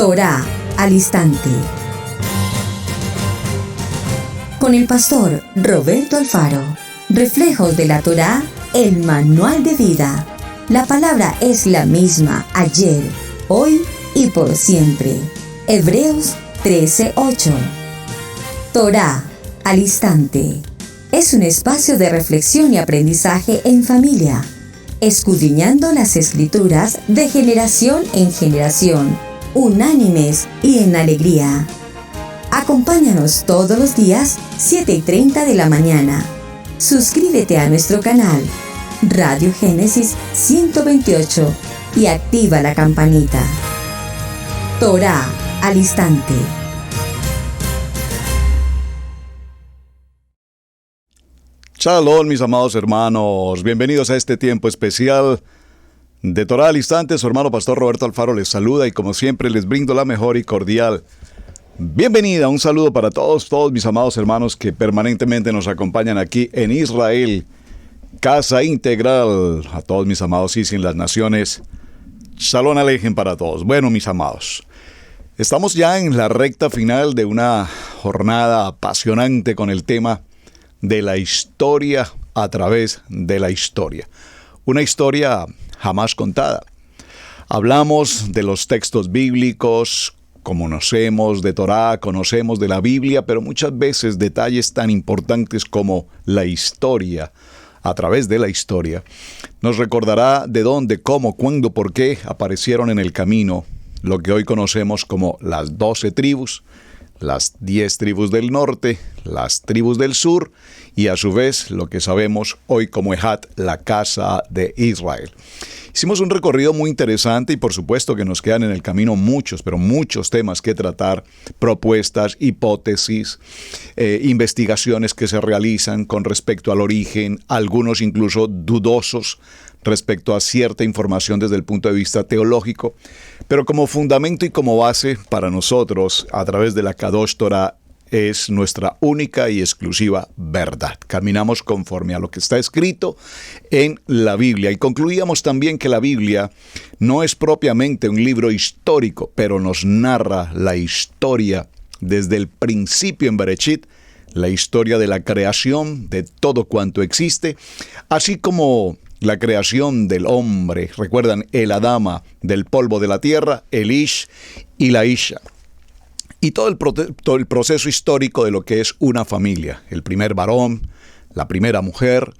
Torá al instante. Con el pastor Roberto Alfaro. Reflejos de la Torá, el manual de vida. La palabra es la misma ayer, hoy y por siempre. Hebreos 13:8. Torá al instante. Es un espacio de reflexión y aprendizaje en familia, escudriñando las escrituras de generación en generación, unánimes y en alegría. Acompáñanos todos los días, 7:30 de la mañana. Suscríbete a nuestro canal, Radio Génesis 128, y activa la campanita. Torá al instante. Shalom, mis amados hermanos. Bienvenidos a este tiempo especial de Torá al instante. Su hermano pastor Roberto Alfaro les saluda y como siempre les brindo la mejor y cordial bienvenida. Un saludo para todos mis amados hermanos que permanentemente nos acompañan aquí en Israel, Casa Integral. A todos mis amados y en las naciones, Shalom Alejem para todos. Bueno, mis amados, estamos ya en la recta final de una jornada apasionante con el tema de la historia a través de la historia. Una historia jamás contada. Hablamos de los textos bíblicos, conocemos de Torá, conocemos de la Biblia, pero muchas veces detalles tan importantes como la historia, a través de la historia, nos recordará de dónde, cómo, cuándo, por qué aparecieron en el camino lo que hoy conocemos como las 12 tribus, las 10 tribus del norte, las tribus del sur y a su vez lo que sabemos hoy como Ejat, la casa de Israel. Hicimos un recorrido muy interesante y por supuesto que nos quedan en el camino muchos temas que tratar, propuestas, hipótesis, investigaciones que se realizan con respecto al origen, algunos incluso dudosos respecto a cierta información desde el punto de vista teológico, pero como fundamento y como base para nosotros, a través de la Kadosh Torah, es nuestra única y exclusiva verdad. Caminamos conforme a lo que está escrito en la Biblia. Y concluíamos también que la Biblia no es propiamente un libro histórico, pero nos narra la historia desde el principio en Bereshit, la historia de la creación, de todo cuanto existe, así como la creación del hombre. Recuerdan, el Adama, del polvo de la tierra, el Ish y la Isha. Y todo el proceso histórico de lo que es una familia. El primer varón, la primera mujer,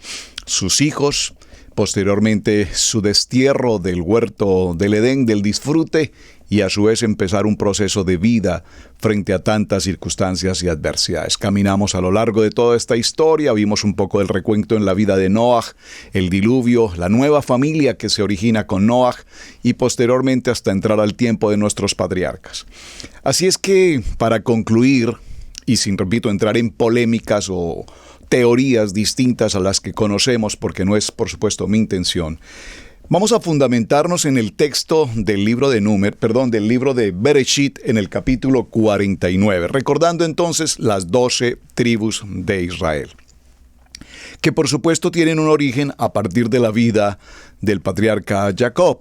sus hijos, posteriormente su destierro del huerto del Edén, del disfrute, y a su vez empezar un proceso de vida frente a tantas circunstancias y adversidades. Caminamos a lo largo de toda esta historia, vimos un poco del recuento en la vida de Noaj, el diluvio, la nueva familia que se origina con Noaj y posteriormente hasta entrar al tiempo de nuestros patriarcas. Así es que, para concluir, y sin, repito, entrar en polémicas o teorías distintas a las que conocemos, porque no es, por supuesto, mi intención, vamos a fundamentarnos en el texto del libro de Bereshit en el capítulo 49, recordando entonces las 12 tribus de Israel, que por supuesto tienen un origen a partir de la vida del patriarca Jacob.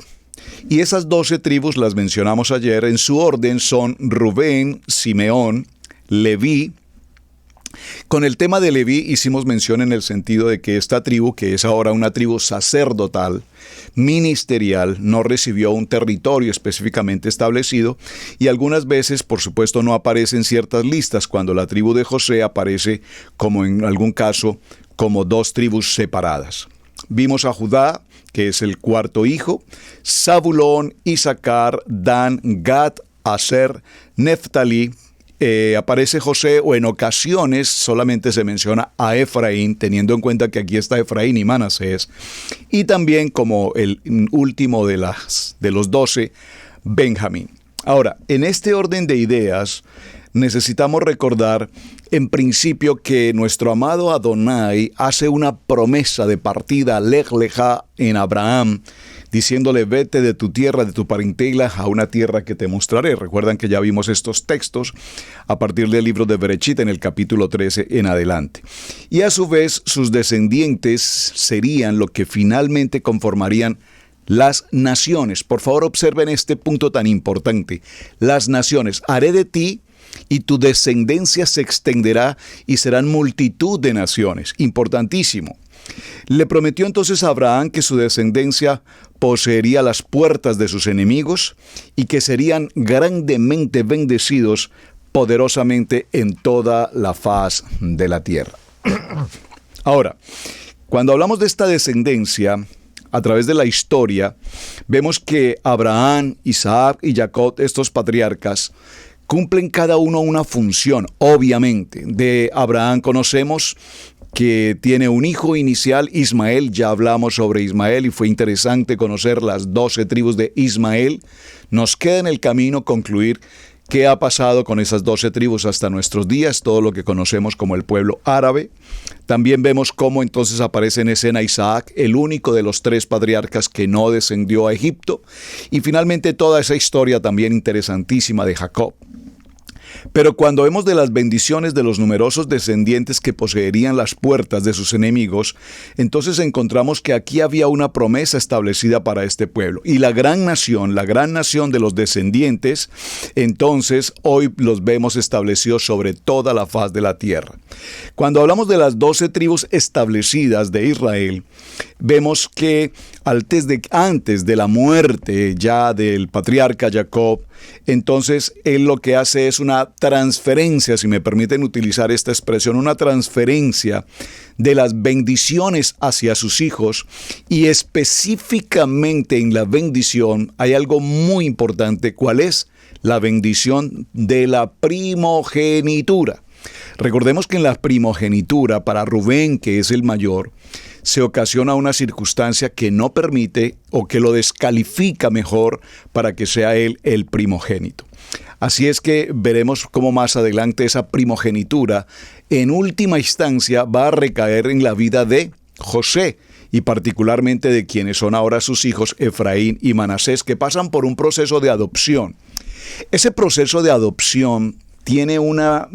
Y esas 12 tribus las mencionamos ayer, en su orden son Rubén, Simeón, Leví. Con el tema de Leví hicimos mención en el sentido de que esta tribu, que es ahora una tribu sacerdotal, ministerial, no recibió un territorio específicamente establecido y algunas veces, por supuesto, no aparece en ciertas listas cuando la tribu de José aparece, como en algún caso, como 2 tribus separadas. Vimos a Judá, que es el cuarto hijo, Zabulón, Isaacar, Dan, Gad, Aser, Neftalí. Aparece José, o en ocasiones solamente se menciona a Efraín, teniendo en cuenta que aquí está Efraín y Manasés, y también como el último de los 12, Benjamín. Ahora, en este orden de ideas, necesitamos recordar en principio que nuestro amado Adonai hace una promesa de partida, Lech Lecha, en Abraham, diciéndole: vete de tu tierra, de tu parentela, a una tierra que te mostraré. Recuerdan que ya vimos estos textos a partir del libro de Bereshit en el capítulo 13 en adelante. Y a su vez sus descendientes serían lo que finalmente conformarían las naciones. Por favor, observen este punto tan importante. Las naciones, haré de ti y tu descendencia se extenderá y serán multitud de naciones. Importantísimo. Le prometió entonces a Abraham que su descendencia poseería las puertas de sus enemigos y que serían grandemente bendecidos poderosamente en toda la faz de la tierra. Ahora, cuando hablamos de esta descendencia, a través de la historia, vemos que Abraham, Isaac y Jacob, estos patriarcas, cumplen cada uno una función, obviamente. De Abraham conocemos que tiene un hijo inicial, Ismael. Ya hablamos sobre Ismael y fue interesante conocer las 12 tribus de Ismael. Nos queda en el camino concluir qué ha pasado con esas 12 tribus hasta nuestros días, todo lo que conocemos como el pueblo árabe. También vemos cómo entonces aparece en escena Isaac, el único de los 3 patriarcas que no descendió a Egipto. Y finalmente toda esa historia también interesantísima de Jacob. Pero cuando vemos de las bendiciones de los numerosos descendientes que poseerían las puertas de sus enemigos, entonces encontramos que aquí había una promesa establecida para este pueblo. Y la gran nación de los descendientes, entonces hoy los vemos establecidos sobre toda la faz de la tierra. Cuando hablamos de las 12 tribus establecidas de Israel, vemos que antes de la muerte ya del patriarca Jacob, entonces él lo que hace es una transferencia, si me permiten utilizar esta expresión, una transferencia de las bendiciones hacia sus hijos, y específicamente en la bendición hay algo muy importante. ¿Cuál es? La bendición de la primogenitura. Recordemos que en la primogenitura, para Rubén, que es el mayor, se ocasiona una circunstancia que no permite o que lo descalifica mejor para que sea él el primogénito. Así es que veremos cómo más adelante esa primogenitura en última instancia va a recaer en la vida de José, y particularmente de quienes son ahora sus hijos Efraín y Manasés, que pasan por un proceso de adopción. Ese proceso de adopción tiene una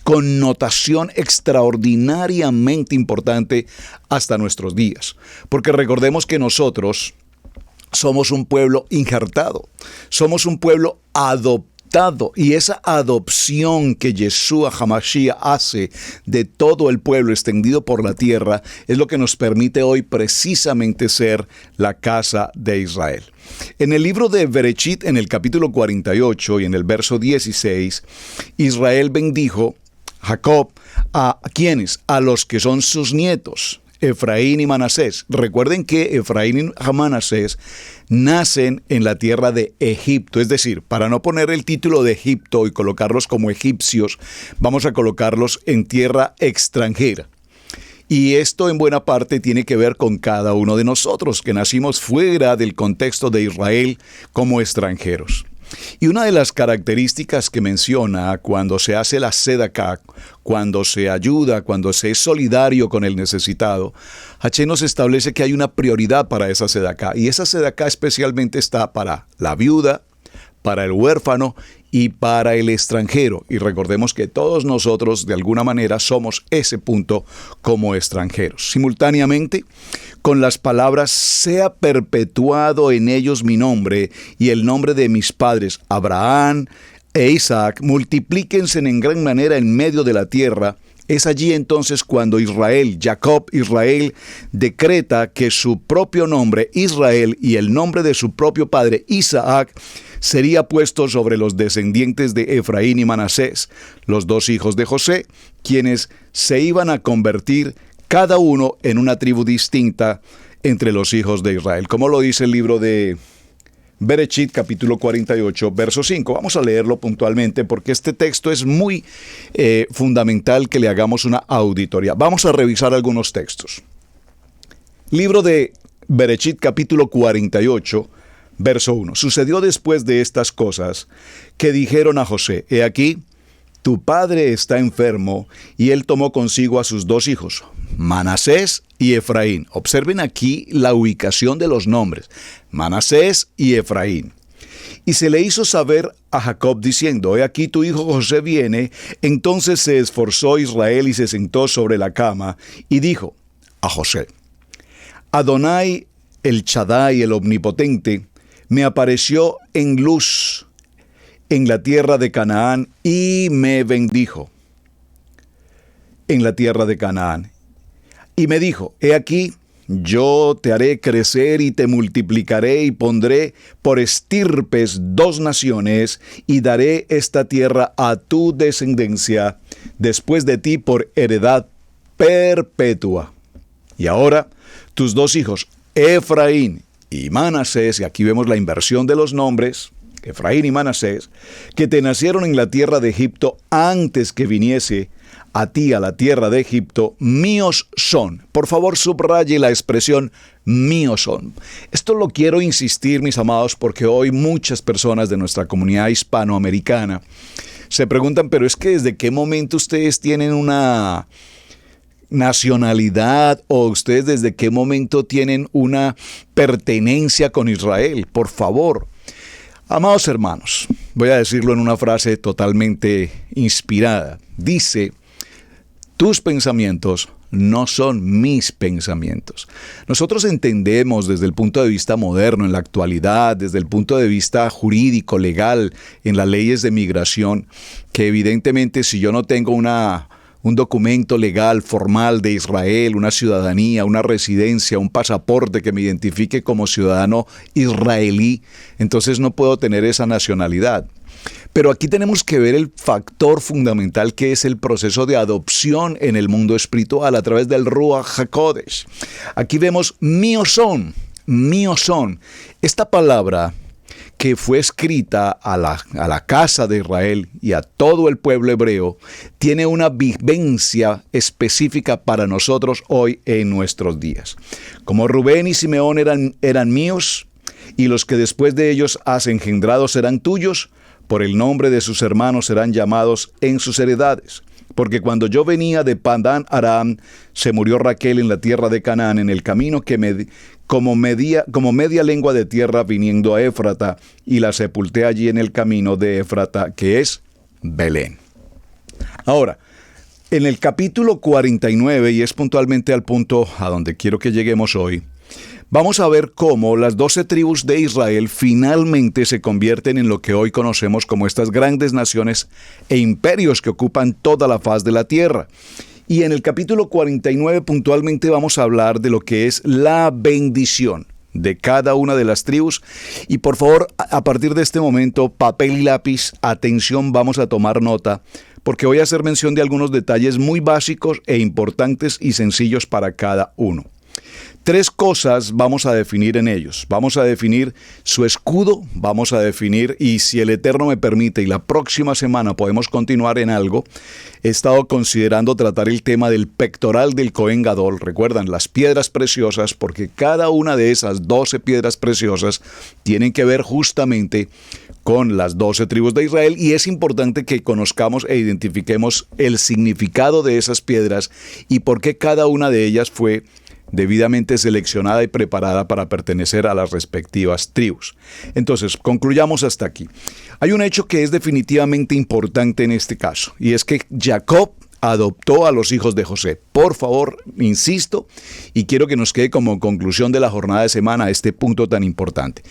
connotación extraordinariamente importante hasta nuestros días, porque recordemos que nosotros somos un pueblo injertado, somos un pueblo adoptado, y esa adopción que Yeshua HaMashiach hace de todo el pueblo extendido por la tierra es lo que nos permite hoy precisamente ser la casa de Israel. En el libro de Bereshit, en el capítulo 48 y en el verso 16, Israel bendijo Jacob a ¿quiénes? A los que son sus nietos, Efraín y Manasés. Recuerden que Efraín y Manasés nacen en la tierra de Egipto, es decir, para no poner el título de Egipto y colocarlos como egipcios, vamos a colocarlos en tierra extranjera. Y esto en buena parte tiene que ver con cada uno de nosotros, que nacimos fuera del contexto de Israel como extranjeros. Y una de las características que menciona cuando se hace la Sedaká, cuando se ayuda, cuando se es solidario con el necesitado, Hachén nos establece que hay una prioridad para esa Sedaká. Y esa Sedaká especialmente está para la viuda, para el huérfano y para el extranjero. Y recordemos que todos nosotros de alguna manera somos ese punto como extranjeros. Simultáneamente, con las palabras, sea perpetuado en ellos mi nombre y el nombre de mis padres, Abraham e Isaac, multiplíquense en gran manera en medio de la tierra. Es allí entonces cuando Jacob Israel, decreta que su propio nombre, Israel, y el nombre de su propio padre, Isaac, sería puesto sobre los descendientes de Efraín y Manasés, los 2 hijos de José, quienes se iban a convertir cada uno en una tribu distinta entre los hijos de Israel. Como lo dice el libro de Bereshit, capítulo 48, verso 5. Vamos a leerlo puntualmente porque este texto es muy fundamental que le hagamos una auditoría. Vamos a revisar algunos textos. Libro de Bereshit, capítulo 48, verso 1. Sucedió después de estas cosas que dijeron a José: he aquí, tu padre está enfermo, y él tomó consigo a sus 2 hijos, Manasés y Efraín. Observen aquí la ubicación de los nombres, Manasés y Efraín. Y se le hizo saber a Jacob diciendo: he aquí tu hijo José viene. Entonces se esforzó Israel y se sentó sobre la cama y dijo a José: Adonai el Shaddai, el Omnipotente, me apareció en luz en la tierra de Canaán y me bendijo en la tierra de Canaán. Y me dijo, he aquí, yo te haré crecer y te multiplicaré y pondré por estirpes 2 naciones y daré esta tierra a tu descendencia después de ti por heredad perpetua. Y ahora tus 2 hijos, Efraín y Manasés, y aquí vemos la inversión de los nombres, Efraín y Manasés, que te nacieron en la tierra de Egipto antes que viniese a ti a la tierra de Egipto, míos son. Por favor, subraye la expresión míos son. Esto lo quiero insistir, mis amados, porque hoy muchas personas de nuestra comunidad hispanoamericana se preguntan, pero es que ¿desde qué momento ustedes tienen una nacionalidad o ustedes desde qué momento tienen una pertenencia con Israel? Por favor. Amados hermanos, voy a decirlo en una frase totalmente inspirada. Dice, tus pensamientos no son mis pensamientos. Nosotros entendemos desde el punto de vista moderno, en la actualidad, desde el punto de vista jurídico, legal, en las leyes de migración, que evidentemente si yo no tengo un documento legal, formal de Israel, una ciudadanía, una residencia, un pasaporte que me identifique como ciudadano israelí, entonces no puedo tener esa nacionalidad. Pero aquí tenemos que ver el factor fundamental que es el proceso de adopción en el mundo espiritual a través del Ruach HaKodesh. Aquí vemos míos son, míos son. Esta palabra que fue escrita a la casa de Israel y a todo el pueblo hebreo, tiene una vivencia específica para nosotros hoy en nuestros días. Como Rubén y Simeón eran míos, y los que después de ellos has engendrado serán tuyos, por el nombre de sus hermanos serán llamados en sus heredades. Porque cuando yo venía de Padán Aram, se murió Raquel en la tierra de Canaán, en el camino como media lengua de tierra viniendo a Éfrata, y la sepulté allí en el camino de Éfrata, que es Belén. Ahora, en el capítulo 49, y es puntualmente al punto a donde quiero que lleguemos hoy, vamos a ver cómo las 12 tribus de Israel finalmente se convierten en lo que hoy conocemos como estas grandes naciones e imperios que ocupan toda la faz de la tierra. Y en el capítulo 49 puntualmente vamos a hablar de lo que es la bendición de cada una de las tribus. Y por favor, a partir de este momento, papel y lápiz, atención, vamos a tomar nota, porque voy a hacer mención de algunos detalles muy básicos e importantes y sencillos para cada uno. 3 cosas vamos a definir en ellos. Vamos a definir su escudo, vamos a definir, y si el Eterno me permite, y la próxima semana podemos continuar en algo, he estado considerando tratar el tema del pectoral del Cohen Gadol. Recuerdan, las piedras preciosas, porque cada una de esas 12 piedras preciosas tienen que ver justamente con las 12 tribus de Israel, y es importante que conozcamos e identifiquemos el significado de esas piedras y por qué cada una de ellas fue debidamente seleccionada y preparada para pertenecer a las respectivas tribus. Entonces, concluyamos hasta aquí. Hay un hecho que es definitivamente importante en este caso, y es que Jacob adoptó a los hijos de José. Por favor, insisto, y quiero que nos quede como conclusión de la jornada de semana este punto tan importante.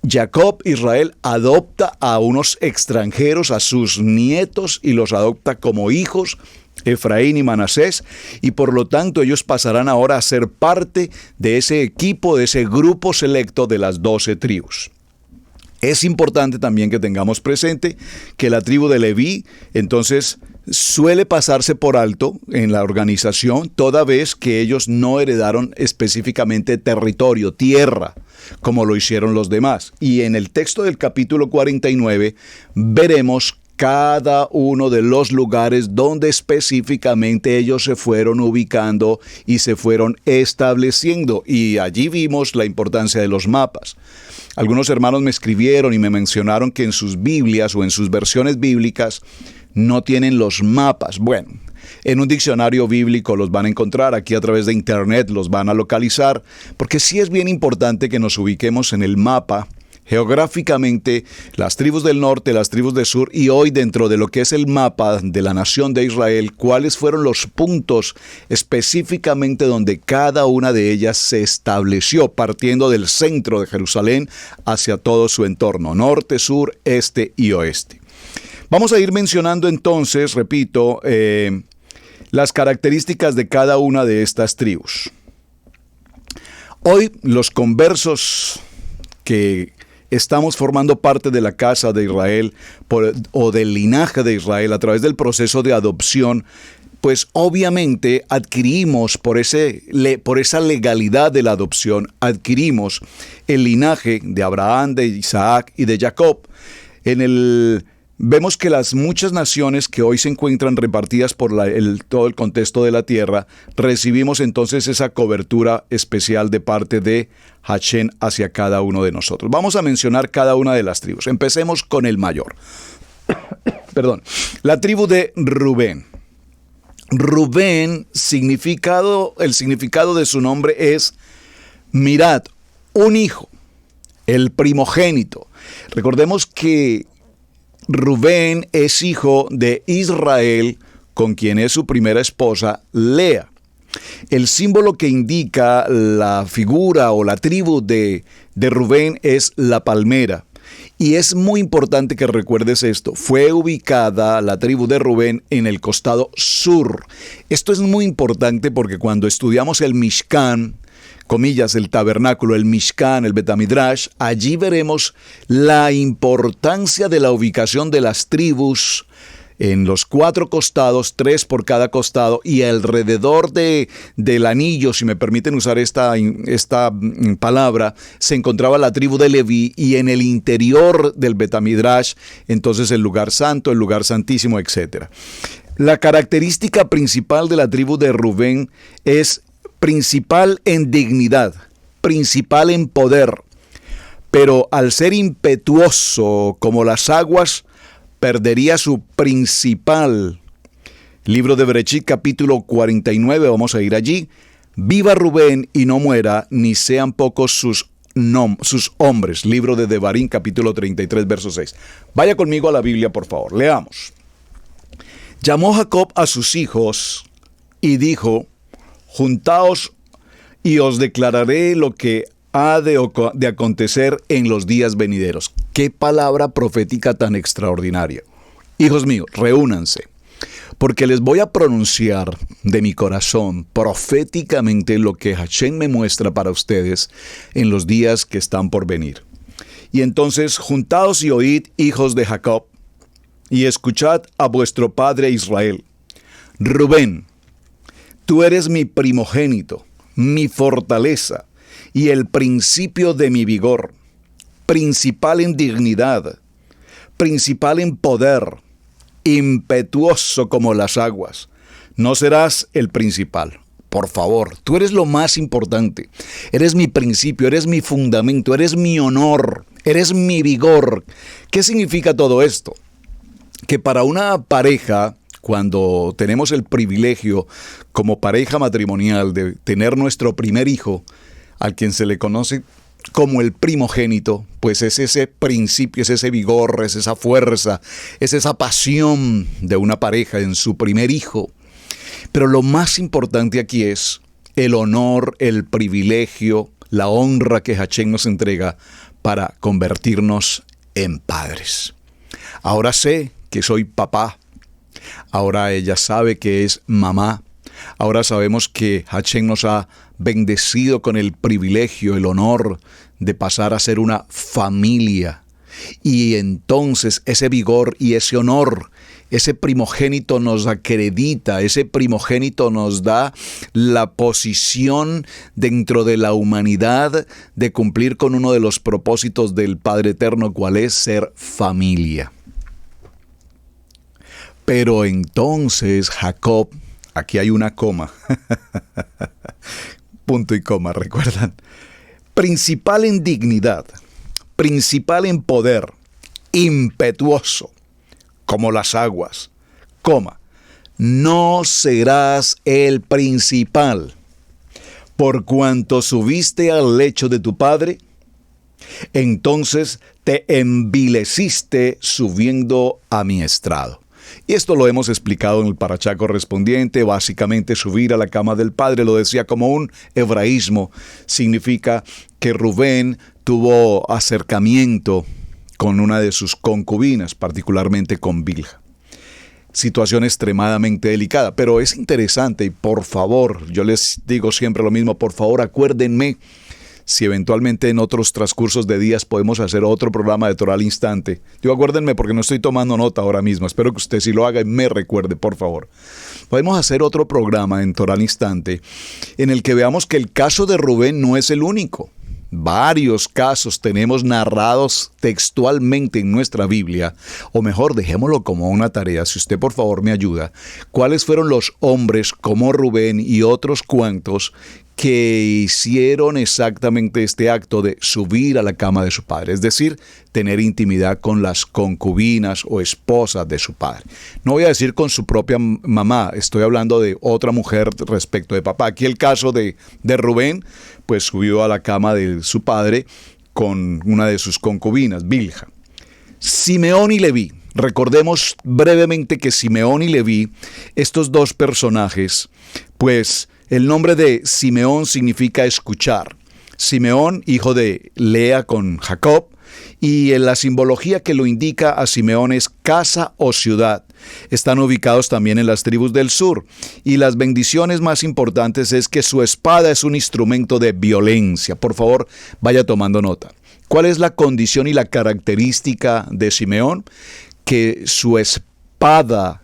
Jacob, Israel, adopta a unos extranjeros, a sus nietos, y los adopta como hijos, Efraín y Manasés, y por lo tanto ellos pasarán ahora a ser parte de ese equipo, de ese grupo selecto de las 12 tribus. Es importante también que tengamos presente que la tribu de Leví, entonces, suele pasarse por alto en la organización, toda vez que ellos no heredaron específicamente territorio, tierra, como lo hicieron los demás. Y en el texto del capítulo 49 veremos cada uno de los lugares donde específicamente ellos se fueron ubicando y se fueron estableciendo. Y allí vimos la importancia de los mapas. Algunos hermanos me escribieron y me mencionaron que en sus Biblias o en sus versiones bíblicas no tienen los mapas. Bueno, en un diccionario bíblico los van a encontrar, aquí a través de internet los van a localizar, porque sí es bien importante que nos ubiquemos en el mapa geográficamente las tribus del norte, las tribus del sur, y hoy dentro de lo que es el mapa de la nación de Israel, cuáles fueron los puntos específicamente donde cada una de ellas se estableció, partiendo del centro de Jerusalén hacia todo su entorno, norte, sur, este y oeste. Vamos a ir mencionando entonces, repito, las características de cada una de estas tribus. Hoy los conversos que estamos formando parte de la casa de Israel o del linaje de Israel a través del proceso de adopción, pues obviamente adquirimos por esa legalidad de la adopción, adquirimos el linaje de Abraham, de Isaac y de Jacob. Vemos que las muchas naciones que hoy se encuentran repartidas por todo el contexto de la tierra, recibimos entonces esa cobertura especial de parte de Hashem hacia cada uno de nosotros. Vamos a mencionar cada una de las tribus. Empecemos con el mayor. La tribu de Rubén. Rubén, el significado de su nombre es mirad, un hijo, el primogénito. Recordemos que Rubén es hijo de Israel, con quien es su primera esposa, Lea. El símbolo que indica la figura o la tribu de Rubén es la palmera. Y es muy importante que recuerdes esto. Fue ubicada la tribu de Rubén en el costado sur. Esto es muy importante porque cuando estudiamos el Mishkan, comillas, el tabernáculo, el Mishkan, el Betamidrash, allí veremos la importancia de la ubicación de las tribus en los 4 costados, 3 por cada costado, y alrededor del anillo, si me permiten usar esta palabra, se encontraba la tribu de Leví, y en el interior del Betamidrash, entonces el lugar santo, el lugar santísimo, etc. La característica principal de la tribu de Rubén es principal en dignidad, principal en poder, pero al ser impetuoso como las aguas, perdería su principal. Libro de Bereshit, capítulo 49, vamos a ir allí. Viva Rubén y no muera, ni sean pocos sus hombres. Libro de Devarim, capítulo 33, verso 6. Vaya conmigo a la Biblia, por favor, leamos. Llamó Jacob a sus hijos y dijo: juntaos y os declararé lo que ha de acontecer en los días venideros. ¡Qué palabra profética tan extraordinaria! Hijos míos, reúnanse, porque les voy a pronunciar de mi corazón proféticamente lo que Hashem me muestra para ustedes en los días que están por venir. Y entonces, juntaos y oíd, hijos de Jacob, y escuchad a vuestro padre Israel. Rubén, tú eres mi primogénito, mi fortaleza y el principio de mi vigor, principal en dignidad, principal en poder, impetuoso como las aguas. No serás el principal. Por favor, tú eres lo más importante. Eres mi principio, eres mi fundamento, eres mi honor, eres mi vigor. ¿Qué significa todo esto? Que para una pareja, cuando tenemos el privilegio como pareja matrimonial de tener nuestro primer hijo, al quien se le conoce como el primogénito, pues es ese principio, es ese vigor, es esa fuerza, es esa pasión de una pareja en su primer hijo. Pero lo más importante aquí es el honor, el privilegio, la honra que Hashem nos entrega para convertirnos en padres. Ahora sé que soy papá. Ahora ella sabe que es mamá. Ahora sabemos que Hashem nos ha bendecido con el privilegio, el honor de pasar a ser una familia. Y entonces ese vigor y ese honor, ese primogénito nos acredita, ese primogénito nos da la posición dentro de la humanidad de cumplir con uno de los propósitos del Padre Eterno, cual es ser familia. Pero entonces Jacob, aquí hay una coma, punto y coma, ¿recuerdan? Principal en dignidad, principal en poder, impetuoso, como las aguas, coma, no serás el principal, por cuanto subiste al lecho de tu padre, Entonces te envileciste subiendo a mi estrado. Y esto lo hemos explicado en el parashá correspondiente. Básicamente, subir a la cama del padre, lo decía como un hebraísmo, significa que Rubén tuvo acercamiento con una de sus concubinas, particularmente con Bilha. Situación extremadamente delicada, pero es interesante y por favor, yo les digo siempre lo mismo, por favor acuérdenme. Si eventualmente en otros transcursos de días podemos hacer otro programa de Torah al Instante. Digo, acuérdenme porque no estoy tomando nota ahora mismo. Espero que usted sí lo haga y me recuerde, por favor. Podemos hacer otro programa en Torah al Instante en el que veamos que el caso de Rubén no es el único. Varios casos tenemos narrados textualmente en nuestra Biblia, o mejor, dejémoslo como una tarea, si usted por favor me ayuda. ¿Cuáles fueron los hombres como Rubén y otros cuantos que hicieron exactamente este acto de subir a la cama de su padre? Es decir, tener intimidad con las concubinas o esposas de su padre. No voy a decir con su propia mamá, estoy hablando de otra mujer respecto de papá. Aquí el caso de Rubén, pues subió a la cama de su padre con una de sus concubinas, Bilha. Simeón y Leví. Recordemos brevemente que Simeón y Leví, estos dos personajes, pues el nombre de Simeón significa escuchar. Simeón, hijo de Lea con Jacob, y en la simbología que lo indica a Simeón es casa o ciudad. Están ubicados también en las tribus del sur. Y las bendiciones más importantes es que su espada es un instrumento de violencia. Por favor, vaya tomando nota. ¿Cuál es la condición y la característica de Simeón? Que su espada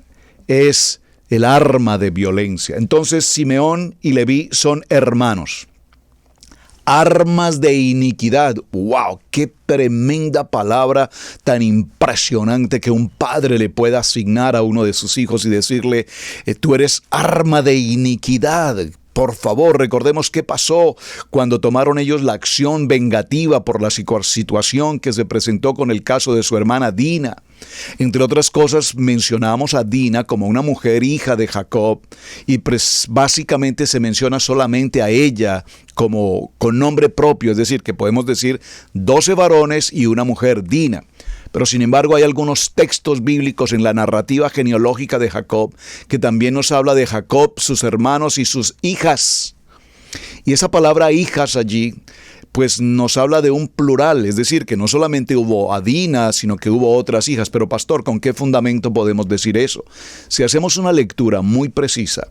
es el arma de violencia. Entonces Simeón y Leví son hermanos. Armas de iniquidad. ¡Wow! ¡Qué tremenda palabra tan impresionante que un padre le pueda asignar a uno de sus hijos y decirle, tú eres arma de iniquidad! Por favor, recordemos qué pasó cuando tomaron ellos la acción vengativa por la situación que se presentó con el caso de su hermana Dina. Entre otras cosas, mencionamos a Dina como una mujer hija de Jacob y pues básicamente se menciona solamente a ella como con nombre propio, es decir, que podemos decir 12 varones y una mujer, Dina. Pero sin embargo hay algunos textos bíblicos en la narrativa genealógica de Jacob que también nos habla de Jacob, sus hermanos y sus hijas. Y esa palabra hijas allí pues nos habla de un plural, es decir, que no solamente hubo a Dina, sino que hubo otras hijas. Pero pastor, ¿con qué fundamento podemos decir eso? Si hacemos una lectura muy precisa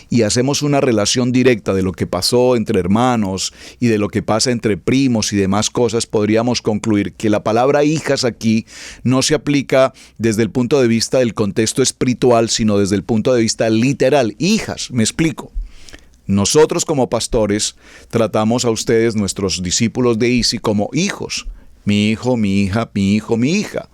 y hacemos una relación directa de lo que pasó entre hermanos y de lo que pasa entre primos y demás cosas, podríamos concluir que la palabra hijas aquí no se aplica desde el punto de vista del contexto espiritual, sino desde el punto de vista literal. Hijas, me explico. Nosotros como pastores tratamos a ustedes, nuestros discípulos de ISI, como hijos. Mi hijo, mi hija, mi hijo, mi hija.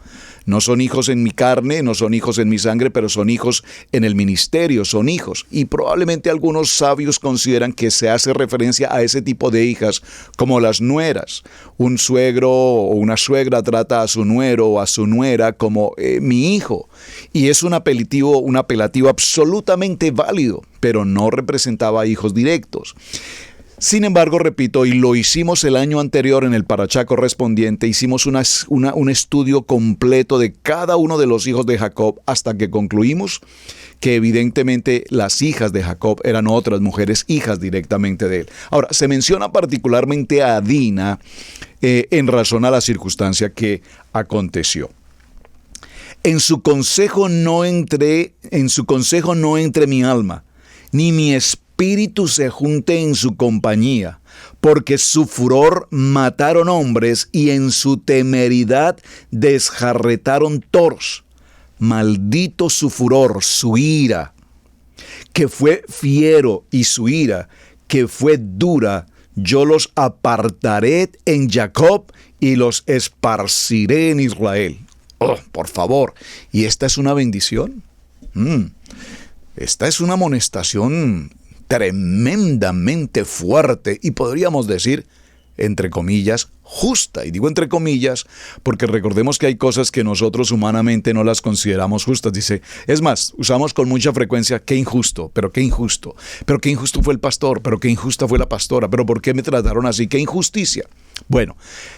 No son hijos en mi carne, no son hijos en mi sangre, pero son hijos en el ministerio, son hijos. Y probablemente algunos sabios consideran que se hace referencia a ese tipo de hijas como las nueras. Un suegro o una suegra trata a su nuero o a su nuera como mi hijo. Y es un apelativo absolutamente válido, pero no representaba hijos directos. Sin embargo, repito, y lo hicimos el año anterior en el parashá correspondiente, hicimos un estudio completo de cada uno de los hijos de Jacob hasta que concluimos que evidentemente las hijas de Jacob eran otras mujeres hijas directamente de él. Ahora, se menciona particularmente a Dina en razón a la circunstancia que aconteció. En su consejo no entré mi alma, ni mi espíritu se junte en su compañía, porque su furor mataron hombres y en su temeridad desjarretaron toros. Maldito su furor, su ira, que fue fiero, y su ira, que fue dura. Yo los apartaré en Jacob y los esparciré en Israel. Oh, por favor. ¿Y esta es una bendición? Esta es una amonestación tremendamente fuerte y podríamos decir, entre comillas, justa. Y digo entre comillas porque recordemos que hay cosas que nosotros humanamente no las consideramos justas. Dice, es más, usamos con mucha frecuencia, qué injusto, pero qué injusto. Pero qué injusto fue el pastor, pero qué injusta fue la pastora, pero ¿por qué me trataron así? ¡Qué injusticia! Bueno,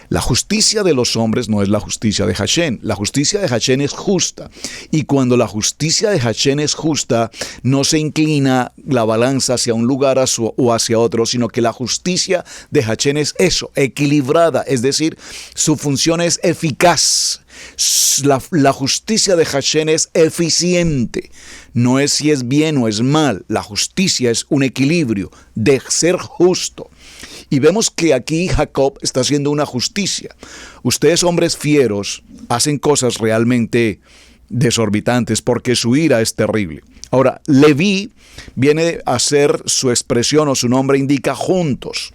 la justicia de los hombres no es la justicia de Hashem. La justicia de Hashem es justa. Y cuando la justicia de Hashem es justa, no se inclina la balanza hacia un lugar o hacia otro, sino que la justicia de Hashem es eso, equilibrada. Es decir, su función es eficaz. La justicia de Hashem es eficiente. No es si es bien o es mal. La justicia es un equilibrio de ser justo. Y vemos que aquí Jacob está haciendo una justicia. Ustedes, hombres fieros, hacen cosas realmente desorbitantes porque su ira es terrible. Ahora, Leví viene a ser su expresión, o su nombre indica juntos.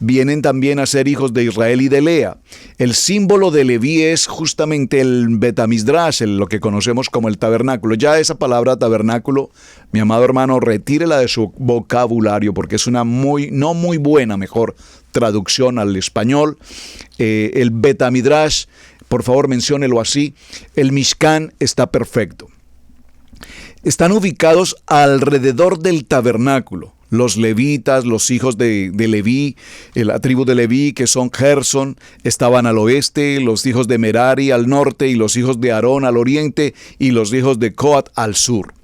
Vienen también a ser hijos de Israel y de Lea. El símbolo de Leví es justamente el Betamizdrash, lo que conocemos como el tabernáculo. Ya esa palabra tabernáculo, mi amado hermano, retírela de su vocabulario porque es una no muy buena, mejor traducción al español. El Betamidrash, por favor menciónelo así. El Mishkan está perfecto. Están ubicados alrededor del tabernáculo. Los levitas, los hijos de Leví, la tribu de Leví, que son Gerson, estaban al oeste, los hijos de Merari al norte, y los hijos de Aarón al oriente, y los hijos de Coat al sur.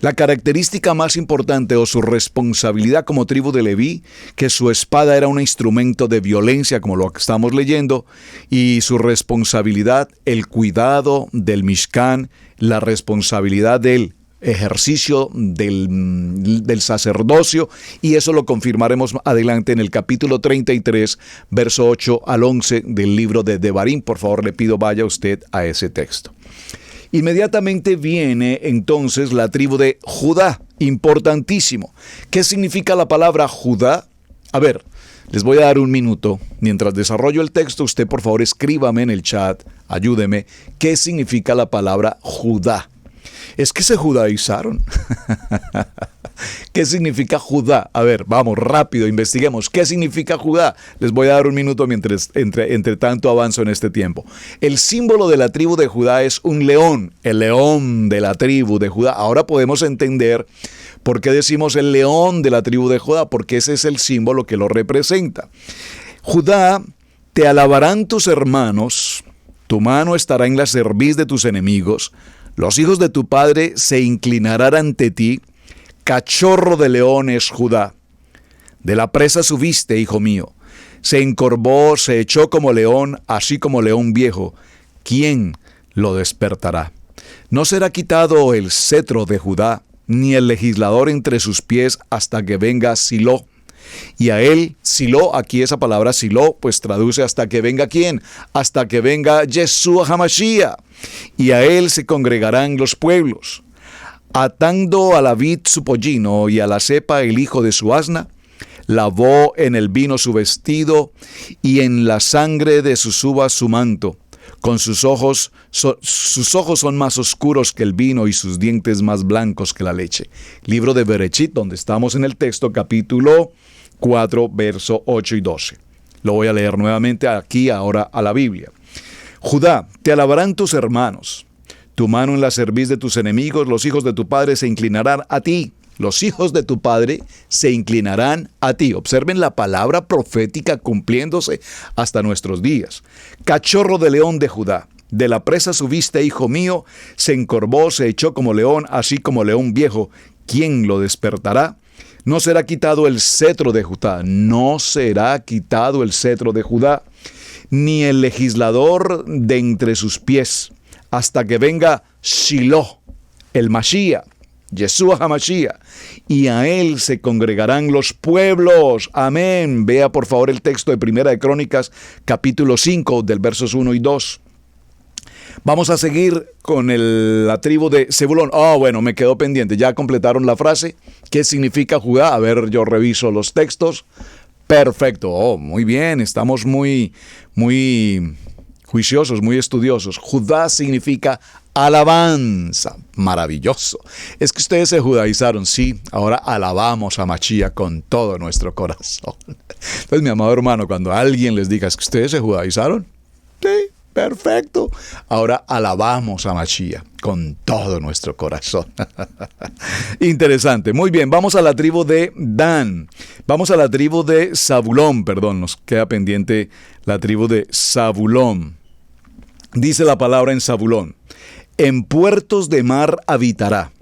La característica más importante o su responsabilidad como tribu de Leví, que su espada era un instrumento de violencia, como lo que estamos leyendo, y su responsabilidad, el cuidado del Mishkan, la responsabilidad del ejercicio del sacerdocio, y eso lo confirmaremos adelante en el capítulo 33, verso 8 al 11 del libro de Devarim. Por favor, le pido vaya usted a ese texto. Inmediatamente viene entonces la tribu de Judá, importantísimo. ¿Qué significa la palabra Judá? A ver, les voy a dar un minuto. Mientras desarrollo el texto, usted por favor escríbame en el chat, ayúdeme, ¿qué significa la palabra Judá? Es que se judaizaron. ¿Qué significa Judá? A ver, vamos, rápido, investiguemos. ¿Qué significa Judá? Les voy a dar un minuto mientras entre tanto avanzo en este tiempo. El símbolo de la tribu de Judá es un león, el león de la tribu de Judá. Ahora podemos entender por qué decimos el león de la tribu de Judá, porque ese es el símbolo que lo representa. Judá, te alabarán tus hermanos, tu mano estará en la cerviz de tus enemigos, los hijos de tu padre se inclinarán ante ti. Cachorro de león es Judá. De la presa subiste, hijo mío. Se encorvó, se echó como león, así como león viejo. ¿Quién lo despertará? No será quitado el cetro de Judá, ni el legislador entre sus pies hasta que venga Silo. Y a él, Silo, aquí esa palabra Silo, pues traduce hasta que venga ¿quién? Hasta que venga Yeshua HaMashiach. Y a él se congregarán los pueblos. Atando a la vid su pollino y a la cepa el hijo de su asna, lavó en el vino su vestido y en la sangre de sus uvas su manto. Con sus ojos son más oscuros que el vino y sus dientes más blancos que la leche. Libro de Berechit, donde estamos en el texto, capítulo 4, verso 8 y 12. Lo voy a leer nuevamente aquí, ahora a la Biblia. Judá, te alabarán tus hermanos. Tu mano en la cerviz de tus enemigos, los hijos de tu padre se inclinarán a ti. Los hijos de tu padre se inclinarán a ti. Observen la palabra profética cumpliéndose hasta nuestros días. Cachorro de león de Judá, de la presa subiste, hijo mío, se encorvó, se echó como león, así como león viejo. ¿Quién lo despertará? No será quitado el cetro de Judá, no será quitado el cetro de Judá, ni el legislador de entre sus pies, hasta que venga Shiloh, el Mashiach, Yeshua HaMashiach, y a él se congregarán los pueblos. Amén. Vea por favor el texto de Primera de Crónicas, capítulo 5, del versos 1 y 2. Vamos a seguir con la tribu de Zebulón. Bueno, me quedó pendiente. Ya completaron la frase. ¿Qué significa Judá? A ver, yo reviso los textos. Perfecto. Muy bien. Estamos muy juiciosos, muy estudiosos. Judá significa alabanza. Maravilloso. Es que ustedes se judaizaron, sí. Ahora alabamos a Mashiach con todo nuestro corazón. Entonces, mi amado hermano, cuando alguien les diga, ¿es que ustedes se judaizaron? Sí, Perfecto. Ahora alabamos a Mashiach con todo nuestro corazón. Interesante. Muy bien, vamos a la tribu de Dan. Vamos a la tribu de Zabulón, perdón, nos queda pendiente la tribu de Zabulón. Dice la palabra en Zabulón: en puertos de mar habitará.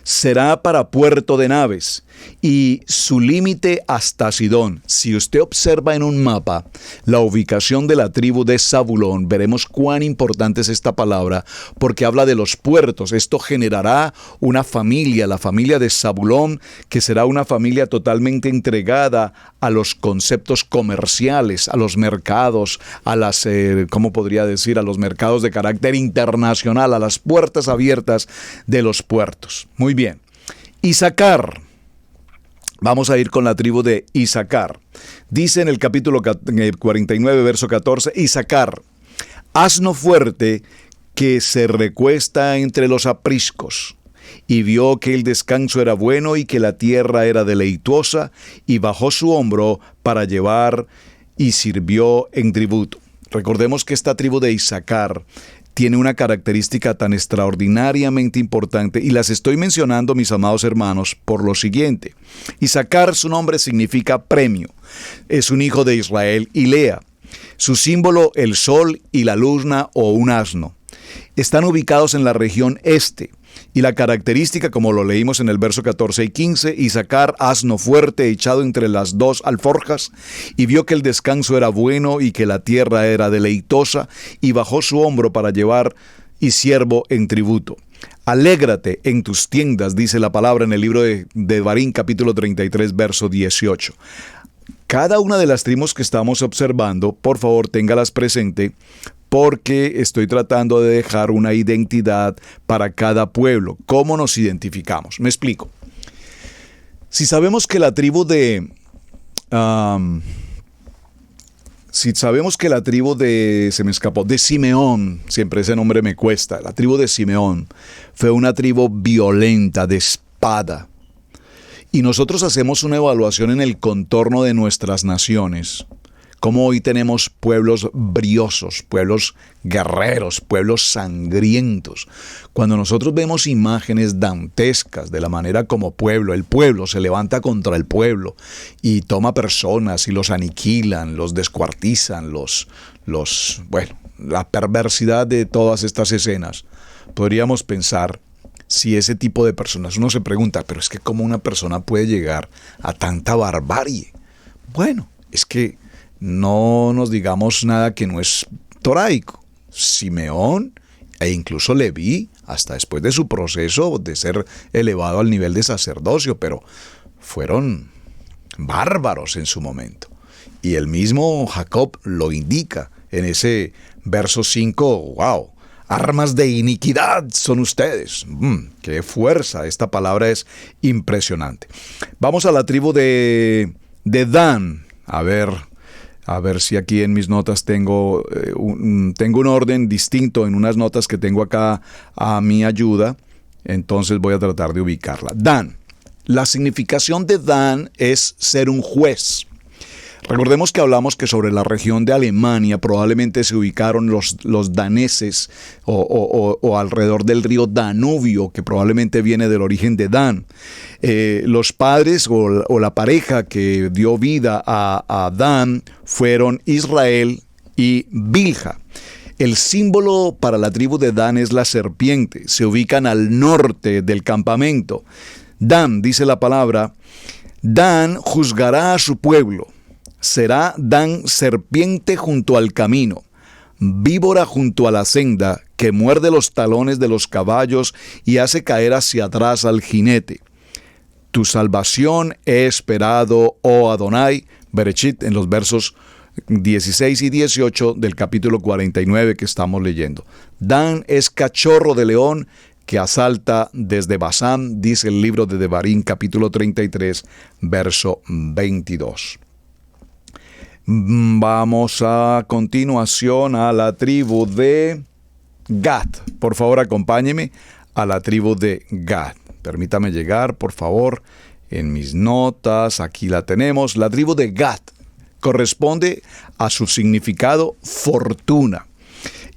Será para puerto de naves, y su límite hasta Sidón. Si usted observa en un mapa la ubicación de la tribu de Zabulón, veremos cuán importante es esta palabra, porque habla de los puertos. Esto generará una familia, la familia de Zabulón, que será una familia totalmente entregada a los conceptos comerciales, a los mercados, a las, ¿cómo podría decir? A los mercados de carácter internacional, a las puertas abiertas de los puertos. Muy bien. Isaacar. Vamos a ir con la tribu de Isaacar. Dice en el capítulo 49, verso 14, Isaacar, asno fuerte que se recuesta entre los apriscos, y vio que el descanso era bueno y que la tierra era deleitosa, y bajó su hombro para llevar y sirvió en tributo. Recordemos que esta tribu de Isaacar tiene una característica tan extraordinariamente importante, y las estoy mencionando, mis amados hermanos, por lo siguiente. Isaacar, su nombre significa premio. Es un hijo de Israel y Lea. Su símbolo, el sol y la luna o un asno. Están ubicados en la región este. Y la característica, como lo leímos en el verso 14 y 15, Isaacar, asno fuerte, echado entre las dos alforjas, y vio que el descanso era bueno y que la tierra era deleitosa, y bajó su hombro para llevar y siervo en tributo. Alégrate en tus tiendas, dice la palabra en el libro de Devarim, capítulo 33, verso 18. Cada una de las tribus que estamos observando, por favor, téngalas presente, porque estoy tratando de dejar una identidad para cada pueblo. ¿Cómo nos identificamos? Me explico. Si sabemos que la tribu de... de Simeón, siempre ese nombre me cuesta, la tribu de Simeón fue una tribu violenta, de espada. Y nosotros hacemos una evaluación en el contorno de nuestras naciones. Como hoy tenemos pueblos briosos, pueblos guerreros, pueblos sangrientos. Cuando nosotros vemos imágenes dantescas de la manera como el pueblo se levanta contra el pueblo y toma personas y los aniquilan, los descuartizan, la perversidad de todas estas escenas. Podríamos pensar, si ese tipo de personas, uno se pregunta, pero es que ¿cómo una persona puede llegar a tanta barbarie? Bueno, es que no nos digamos nada que no es toraico. Simeón e incluso Leví, hasta después de su proceso de ser elevado al nivel de sacerdocio, pero fueron bárbaros en su momento. Y el mismo Jacob lo indica en ese verso 5, ¡wow! Armas de iniquidad son ustedes. ¡Qué fuerza! Esta palabra es impresionante. Vamos a la tribu de Dan. A ver si aquí en mis notas tengo un orden distinto en unas notas que tengo acá a mi ayuda. Entonces voy a tratar de ubicarla. Dan. La significación de Dan es ser un juez. Recordemos que hablamos que sobre la región de Alemania probablemente se ubicaron los daneses o alrededor del río Danubio, que probablemente viene del origen de Dan. Los padres o la pareja que dio vida a Dan fueron Israel y Bilha. El símbolo para la tribu de Dan es la serpiente. Se ubican al norte del campamento. Dan, dice la palabra, Dan juzgará a su pueblo. Será Dan serpiente junto al camino, víbora junto a la senda, que muerde los talones de los caballos y hace caer hacia atrás al jinete. Tu salvación he esperado, oh Adonai, Bereshit, en los versos 16 y 18 del capítulo 49 que estamos leyendo. Dan es cachorro de león que asalta desde Basán, dice el libro de Devarim, capítulo 33, verso 22. Vamos a continuación a la tribu de Gad. Por favor, acompáñeme a la tribu de Gad. Permítame llegar, por favor, en mis notas. Aquí la tenemos. La tribu de Gad corresponde a su significado fortuna.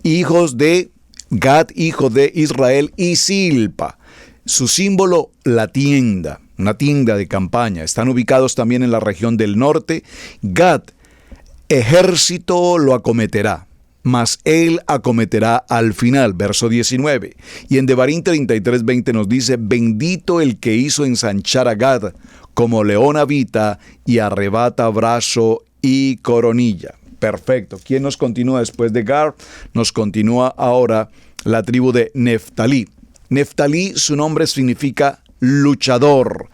hijos de Gad, hijo de Israel, y Silpa. Su símbolo, la tienda, una tienda de campaña. Están ubicados también en la región del norte. Gad, ejército lo acometerá, mas él acometerá al final, verso 19. Y en Devarim 33:20 nos dice: bendito el que hizo ensanchar a Gad, como león habita y arrebata brazo y coronilla. Perfecto. ¿Quién nos continúa después de Gad? Nos continúa ahora la tribu de Neftalí. Neftalí, su nombre significa luchador.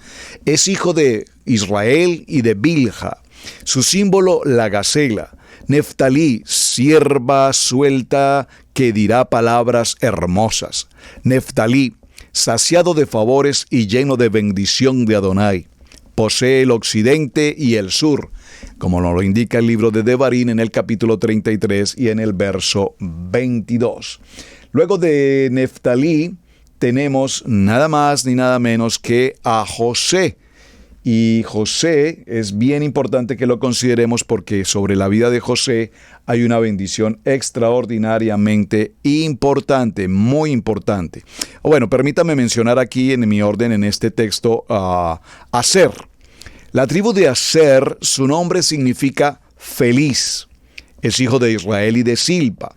Es hijo de Israel y de Bilha. Su símbolo, la gacela. Neftalí, sierva suelta que dirá palabras hermosas. Neftalí, saciado de favores y lleno de bendición de Adonai. Posee el occidente y el sur, como nos lo indica el libro de Devarim en el capítulo 33 y en el verso 22. Luego de Neftalí tenemos nada más ni nada menos que a José. Y José es bien importante que lo consideremos porque sobre la vida de José hay una bendición extraordinariamente importante, muy importante. Bueno, permítame mencionar aquí en mi orden en este texto a Aser. La tribu de Aser, su nombre significa feliz. Es hijo de Israel y de Silpa.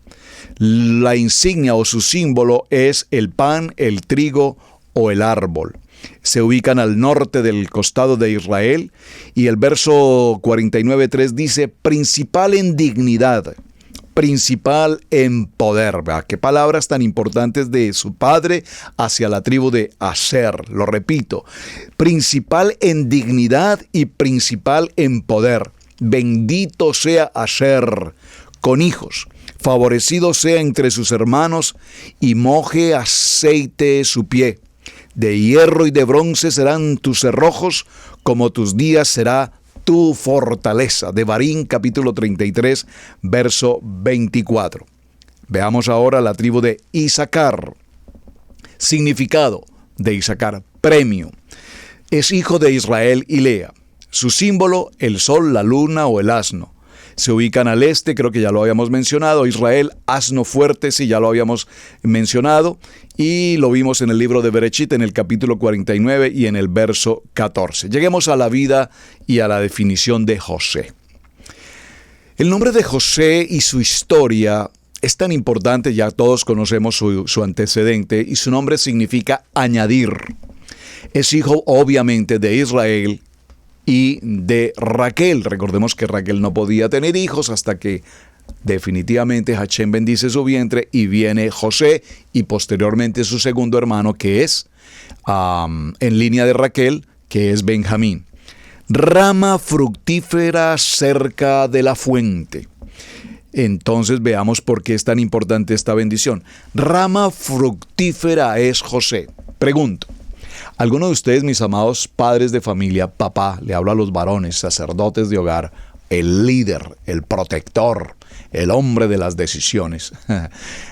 La insignia o su símbolo es el pan, el trigo o el árbol. Se ubican al norte del costado de Israel y el verso 49:3 dice: principal en dignidad, principal en poder. ¿Verdad? Qué palabras tan importantes de su padre hacia la tribu de Aser. Lo repito, principal en dignidad y principal en poder. Bendito sea Aser, con hijos. Favorecido sea entre sus hermanos y moje aceite su pie. De hierro y de bronce serán tus cerrojos, como tus días será tu fortaleza. Devarim capítulo 33, verso 24. Veamos ahora la tribu de Isacar. Significado de Isacar: premio. Es hijo de Israel y Lea. Su símbolo, el sol, la luna o el asno. Se ubican al este, creo que ya lo habíamos mencionado. Israel, asno fuerte, sí, ya lo habíamos mencionado. Y lo vimos en el libro de Berechit, en el capítulo 49 y en el verso 14. Lleguemos a la vida y a la definición de José. El nombre de José y su historia es tan importante, ya todos conocemos su antecedente, y su nombre significa añadir. Es hijo, obviamente, de Israel y de Raquel. Recordemos que Raquel no podía tener hijos hasta que definitivamente Hashem bendice su vientre y viene José y posteriormente su segundo hermano, que es en línea de Raquel, que es Benjamín. Rama fructífera cerca de la fuente. Entonces veamos por qué es tan importante esta bendición. Rama fructífera es José. Pregunto: ¿alguno de ustedes, mis amados padres de familia, papá, le hablo a los varones, sacerdotes de hogar, el líder, el protector, el hombre de las decisiones?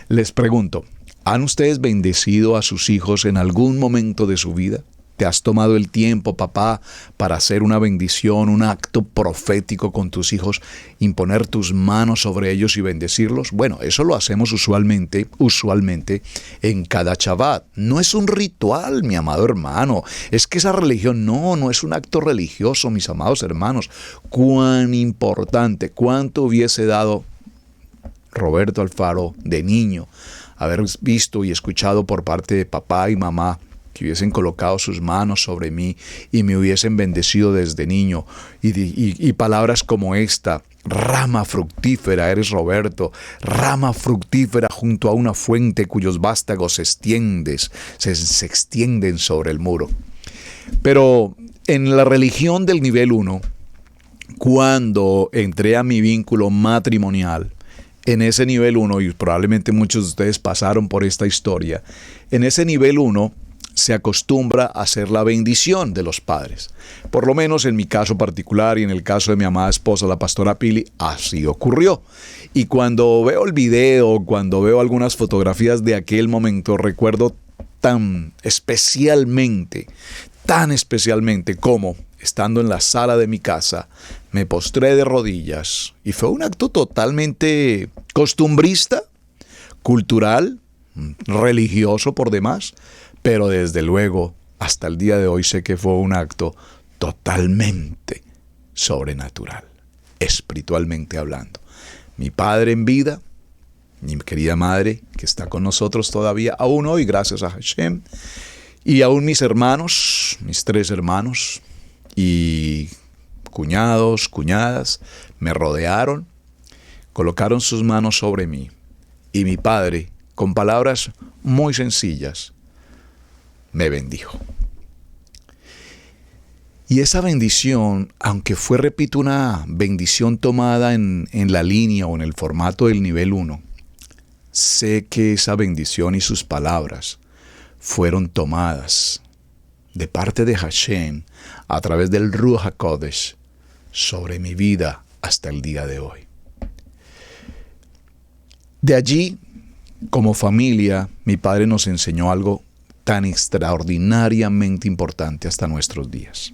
Les pregunto, ¿han ustedes bendecido a sus hijos en algún momento de su vida? ¿Te has tomado el tiempo, papá, para hacer una bendición, un acto profético con tus hijos, imponer tus manos sobre ellos y bendecirlos? Bueno, eso lo hacemos usualmente en cada Shabbat. No es un ritual, mi amado hermano. Es que esa religión no es un acto religioso, mis amados hermanos. Cuán importante, cuánto hubiese dado Roberto Alfaro de niño haber visto y escuchado por parte de papá y mamá que hubiesen colocado sus manos sobre mí y me hubiesen bendecido desde niño. Y palabras como esta: rama fructífera eres Roberto, rama fructífera junto a una fuente cuyos vástagos se extienden sobre el muro. Pero en la religión del nivel 1, cuando entré a mi vínculo matrimonial, en ese nivel 1, y probablemente muchos de ustedes pasaron por esta historia, en ese nivel 1 se acostumbra a hacer la bendición de los padres. Por lo menos en mi caso particular y en el caso de mi amada esposa, la pastora Pili, así ocurrió. Y cuando veo el video, cuando veo algunas fotografías de aquel momento, recuerdo tan especialmente como, estando en la sala de mi casa, me postré de rodillas y fue un acto totalmente costumbrista, cultural, religioso por demás, pero desde luego hasta el día de hoy sé que fue un acto totalmente sobrenatural, espiritualmente hablando. Mi padre en vida, mi querida madre que está con nosotros todavía aún hoy, gracias a Hashem, y aún mis hermanos, mis 3 hermanos y cuñados, cuñadas, me rodearon, colocaron sus manos sobre mí, y mi padre, con palabras muy sencillas, me bendijo. Y esa bendición, aunque fue, repito, una bendición tomada en la línea o en el formato del nivel 1, sé que esa bendición y sus palabras fueron tomadas de parte de Hashem a través del Ruach HaKodesh sobre mi vida hasta el día de hoy. De allí, como familia, mi padre nos enseñó algo tan extraordinariamente importante hasta nuestros días.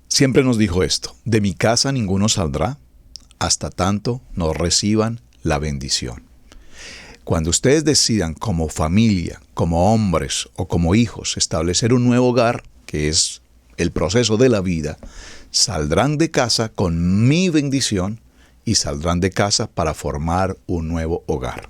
Siempre nos dijo esto: de mi casa ninguno saldrá hasta tanto nos reciban la bendición. Cuando ustedes decidan como familia, como hombres o como hijos, establecer un nuevo hogar, que es el proceso de la vida, saldrán de casa con mi bendición y saldrán de casa para formar un nuevo hogar.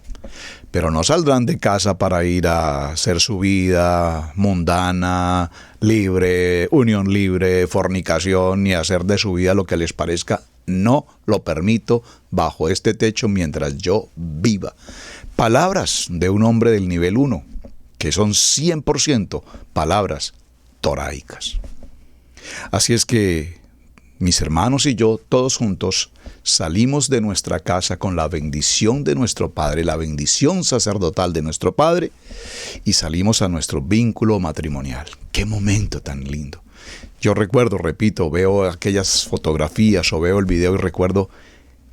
Pero no saldrán de casa para ir a hacer su vida mundana, libre, unión libre, fornicación, ni hacer de su vida lo que les parezca. No lo permito bajo este techo mientras yo viva. Palabras de un hombre del nivel 1, que son 100% palabras toraicas. Así es que mis hermanos y yo, todos juntos, salimos de nuestra casa con la bendición de nuestro Padre, la bendición sacerdotal de nuestro Padre, y salimos a nuestro vínculo matrimonial. ¡Qué momento tan lindo! Yo recuerdo, repito, veo aquellas fotografías o veo el video y recuerdo,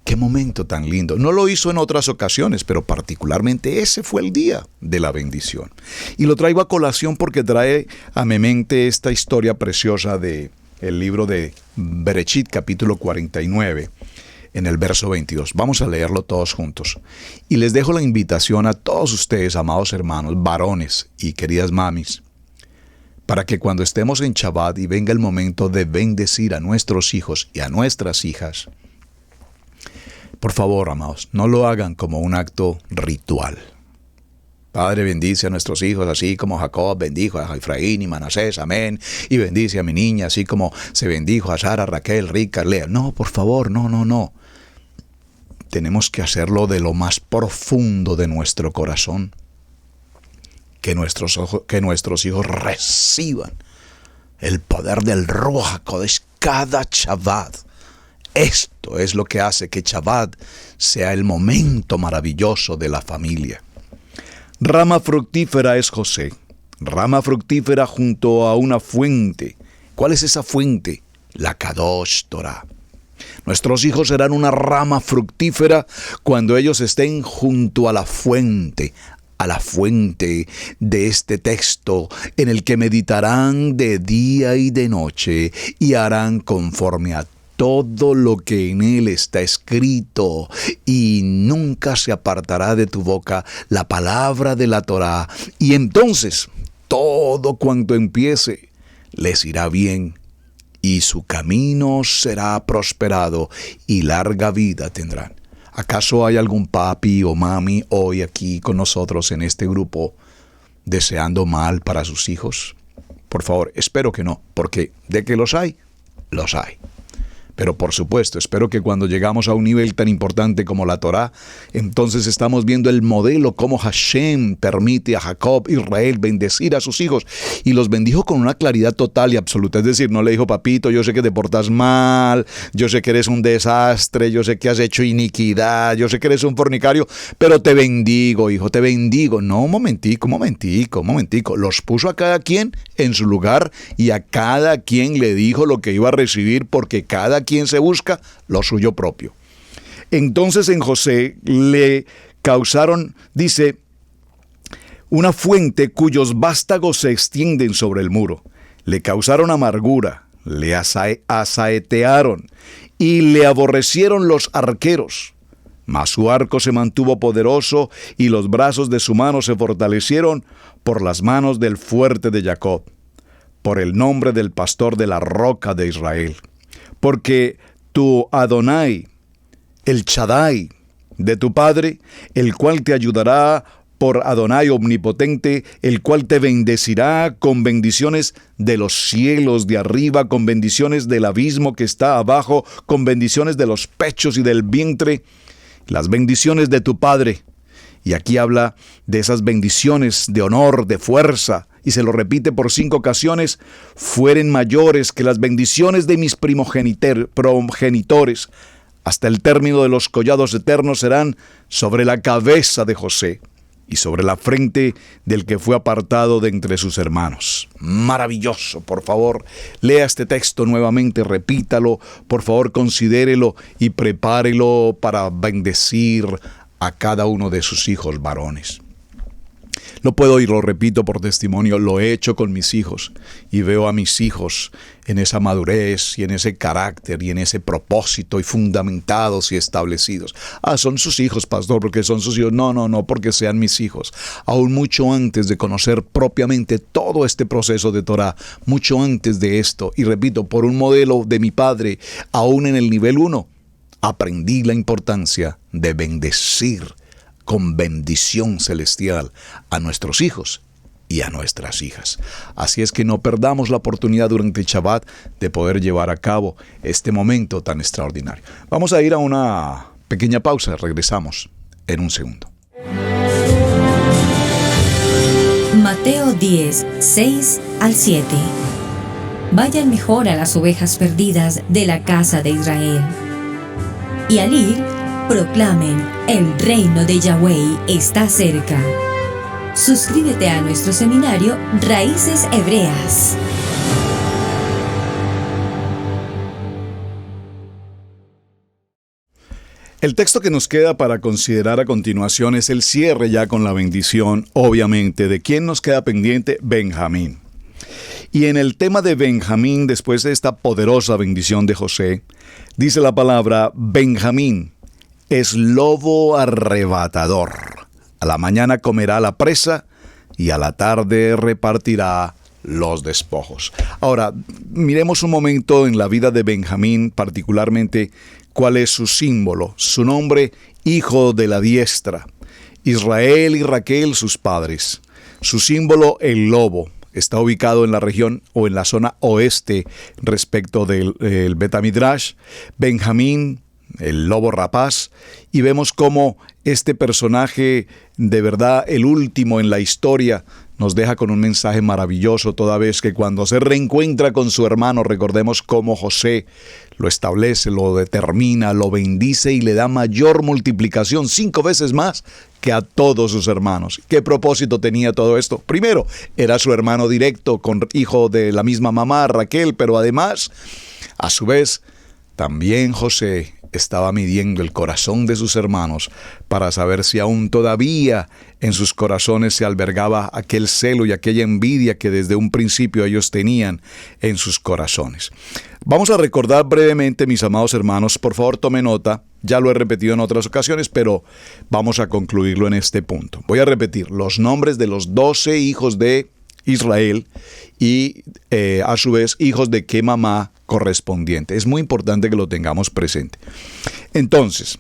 ¡qué momento tan lindo! No lo hizo en otras ocasiones, pero particularmente ese fue el día de la bendición. Y lo traigo a colación porque trae a mi mente esta historia preciosa de el libro de Bereshit, capítulo 49, en el verso 22. Vamos a leerlo todos juntos. Y les dejo la invitación a todos ustedes, amados hermanos, varones y queridas mamis, para que cuando estemos en Shabbat y venga el momento de bendecir a nuestros hijos y a nuestras hijas, por favor, amados, no lo hagan como un acto ritual. Padre, bendice a nuestros hijos, así como Jacob bendijo a Efraín y Manasés, amén. Y bendice a mi niña, así como se bendijo a Sara, Raquel, Rica, Lea. No, por favor, no. Tenemos que hacerlo de lo más profundo de nuestro corazón. Que nuestros hijos reciban el poder del Ruach HaKodesh cada Shabbat. Esto es lo que hace que Shabbat sea el momento maravilloso de la familia. Rama fructífera es José, rama fructífera junto a una fuente. ¿Cuál es esa fuente? La Kadosh Torah. Nuestros hijos serán una rama fructífera cuando ellos estén junto a la fuente de este texto en el que meditarán de día y de noche y harán conforme a todo lo que en él está escrito, y nunca se apartará de tu boca la palabra de la Torá, y entonces todo cuanto empiece les irá bien, y su camino será prosperado, y larga vida tendrán. ¿Acaso hay algún papi o mami hoy aquí con nosotros en este grupo deseando mal para sus hijos? Por favor, espero que no, porque de que los hay, los hay. Pero por supuesto, espero que cuando llegamos a un nivel tan importante como la Torá, entonces estamos viendo el modelo cómo Hashem permite a Jacob, Israel, bendecir a sus hijos. Y los bendijo con una claridad total y absoluta. Es decir, no le dijo, papito, yo sé que te portas mal, yo sé que eres un desastre, yo sé que has hecho iniquidad, yo sé que eres un fornicario, pero te bendigo, hijo, te bendigo. No, un momentico. Los puso a cada quien en su lugar y a cada quien le dijo lo que iba a recibir, porque cada quien se busca lo suyo propio. Entonces en José le causaron, dice, una fuente cuyos vástagos se extienden sobre el muro. Le causaron amargura, le asaetearon y le aborrecieron los arqueros. Mas su arco se mantuvo poderoso y los brazos de su mano se fortalecieron por las manos del fuerte de Jacob, por el nombre del pastor de la roca de Israel. Porque tu Adonai, el Shaddai de tu Padre, el cual te ayudará, por Adonai omnipotente, el cual te bendecirá con bendiciones de los cielos de arriba, con bendiciones del abismo que está abajo, con bendiciones de los pechos y del vientre, las bendiciones de tu Padre. Y aquí habla de esas bendiciones de honor, de fuerza, y se lo repite por 5 ocasiones, fueren mayores que las bendiciones de mis progenitores. Hasta el término de los collados eternos serán sobre la cabeza de José y sobre la frente del que fue apartado de entre sus hermanos. Maravilloso, por favor, lea este texto nuevamente, repítalo, por favor considérelo y prepárelo para bendecir a cada uno de sus hijos varones. Lo puedo y lo repito por testimonio, lo he hecho con mis hijos y veo a mis hijos en esa madurez y en ese carácter y en ese propósito y fundamentados y establecidos. Son sus hijos, pastor, porque son sus hijos. No, porque sean mis hijos. Aún mucho antes de conocer propiamente todo este proceso de Torah, mucho antes de esto, y repito, por un modelo de mi padre, aún en el nivel 1, aprendí la importancia de bendecir con bendición celestial a nuestros hijos y a nuestras hijas. Así es que no perdamos la oportunidad durante el Shabbat de poder llevar a cabo este momento tan extraordinario. Vamos a ir a una pequeña pausa, regresamos en un segundo. Mateo 10, 6 al 7. Vayan mejor a las ovejas perdidas de la casa de Israel. Y al ir, proclamen, el reino de Yahweh está cerca. Suscríbete a nuestro seminario Raíces Hebreas. El texto que nos queda para considerar a continuación es el cierre ya con la bendición, obviamente. ¿De quién nos queda pendiente? Benjamín. Y en el tema de Benjamín, después de esta poderosa bendición de José, dice la palabra: Benjamín es lobo arrebatador. A la mañana comerá la presa y a la tarde repartirá los despojos. Ahora, miremos un momento en la vida de Benjamín, particularmente cuál es su símbolo. Su nombre, hijo de la diestra. Israel y Raquel, sus padres. Su símbolo, el lobo. Está ubicado en la región o en la zona oeste respecto del Bet Midrash. Benjamín, el lobo rapaz, y vemos cómo este personaje, de verdad el último en la historia, nos deja con un mensaje maravilloso, toda vez que cuando se reencuentra con su hermano, recordemos cómo José lo establece, lo determina, lo bendice y le da mayor multiplicación, 5 veces más que a todos sus hermanos. ¿Qué propósito tenía todo esto? Primero, era su hermano directo, hijo de la misma mamá, Raquel, pero además, a su vez, también José estaba midiendo el corazón de sus hermanos para saber si aún todavía en sus corazones se albergaba aquel celo y aquella envidia que desde un principio ellos tenían en sus corazones. Vamos a recordar brevemente, mis amados hermanos, por favor tome nota, ya lo he repetido en otras ocasiones, pero vamos a concluirlo en este punto. Voy a repetir los nombres de los 12 hijos de Israel y a su vez hijos de qué mamá correspondiente. Es muy importante que lo tengamos presente. Entonces,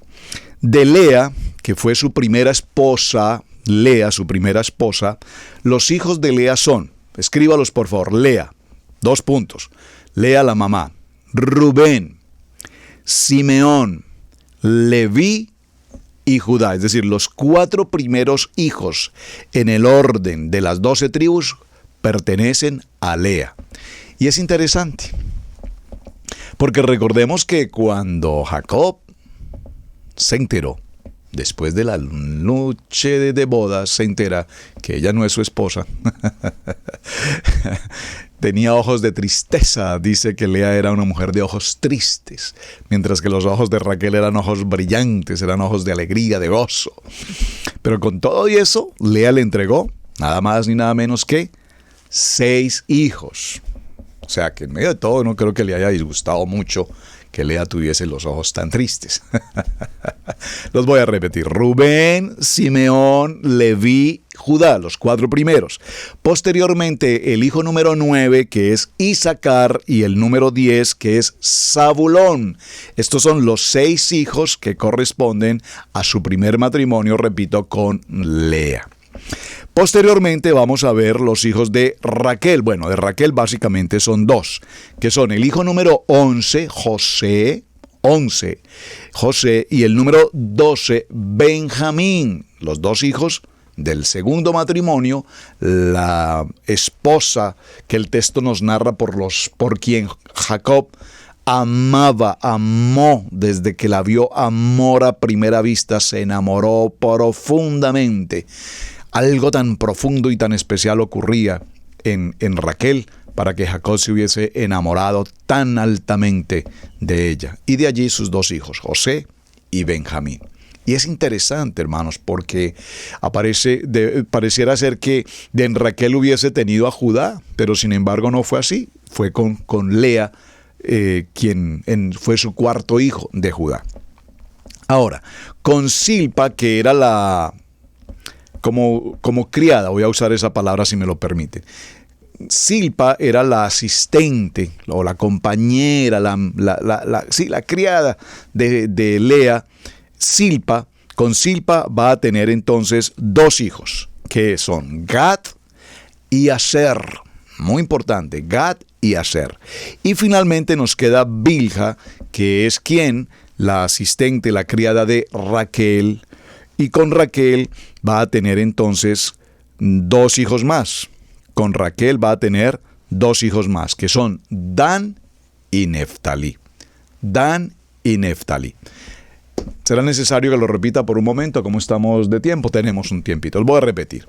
de Lea, que fue su primera esposa, los hijos de Lea son, escríbalos por favor, Lea, 2 puntos, Lea la mamá, Rubén, Simeón, Leví y Judá, es decir, los 4 primeros hijos en el orden de las 12 tribus pertenecen a Lea. Y es interesante, porque recordemos que cuando Jacob se enteró, después de la noche de bodas, se entera que ella no es su esposa, tenía ojos de tristeza. Dice que Lea era una mujer de ojos tristes, mientras que los ojos de Raquel eran ojos brillantes, eran ojos de alegría, de gozo. Pero con todo y eso, Lea le entregó nada más ni nada menos que 6 hijos. O sea que en medio de todo no creo que le haya disgustado mucho que Lea tuviese los ojos tan tristes. Los voy a repetir. Rubén, Simeón, Leví, Judá, los 4 primeros. Posteriormente, el hijo número 9, que es Isacar, y el número 10, que es Zabulón. Estos son los 6 hijos que corresponden a su primer matrimonio, repito, con Lea. Posteriormente vamos a ver los hijos de Raquel. Bueno, de Raquel básicamente son 2, que son el hijo número 11, José, y el número 12, Benjamín. Los 2 hijos del segundo matrimonio, la esposa que el texto nos narra por quien Jacob amó desde que la vio, amor a primera vista, se enamoró profundamente. Algo tan profundo y tan especial ocurría en Raquel para que Jacob se hubiese enamorado tan altamente de ella. Y de allí sus 2 hijos, José y Benjamín. Y es interesante, hermanos, porque pareciera ser que de Raquel hubiese tenido a Judá, pero sin embargo no fue así. Fue con Lea, quien fue su 4º hijo de Judá. Ahora, con Silpa, que era como criada, voy a usar esa palabra si me lo permite. Silpa era la asistente o la compañera, la criada de Lea. Con Silpa va a tener entonces 2 hijos, que son Gad y Aser. Muy importante, Gad y Aser. Y finalmente nos queda Bilha, que es la asistente, la criada de Raquel. Y con Raquel va a tener entonces 2 hijos más. Con Raquel va a tener 2 hijos más, que son Dan y Neftalí. Dan y Neftalí. ¿Será necesario que lo repita por un momento? ¿Cómo estamos de tiempo? Tenemos un tiempito. Lo voy a repetir.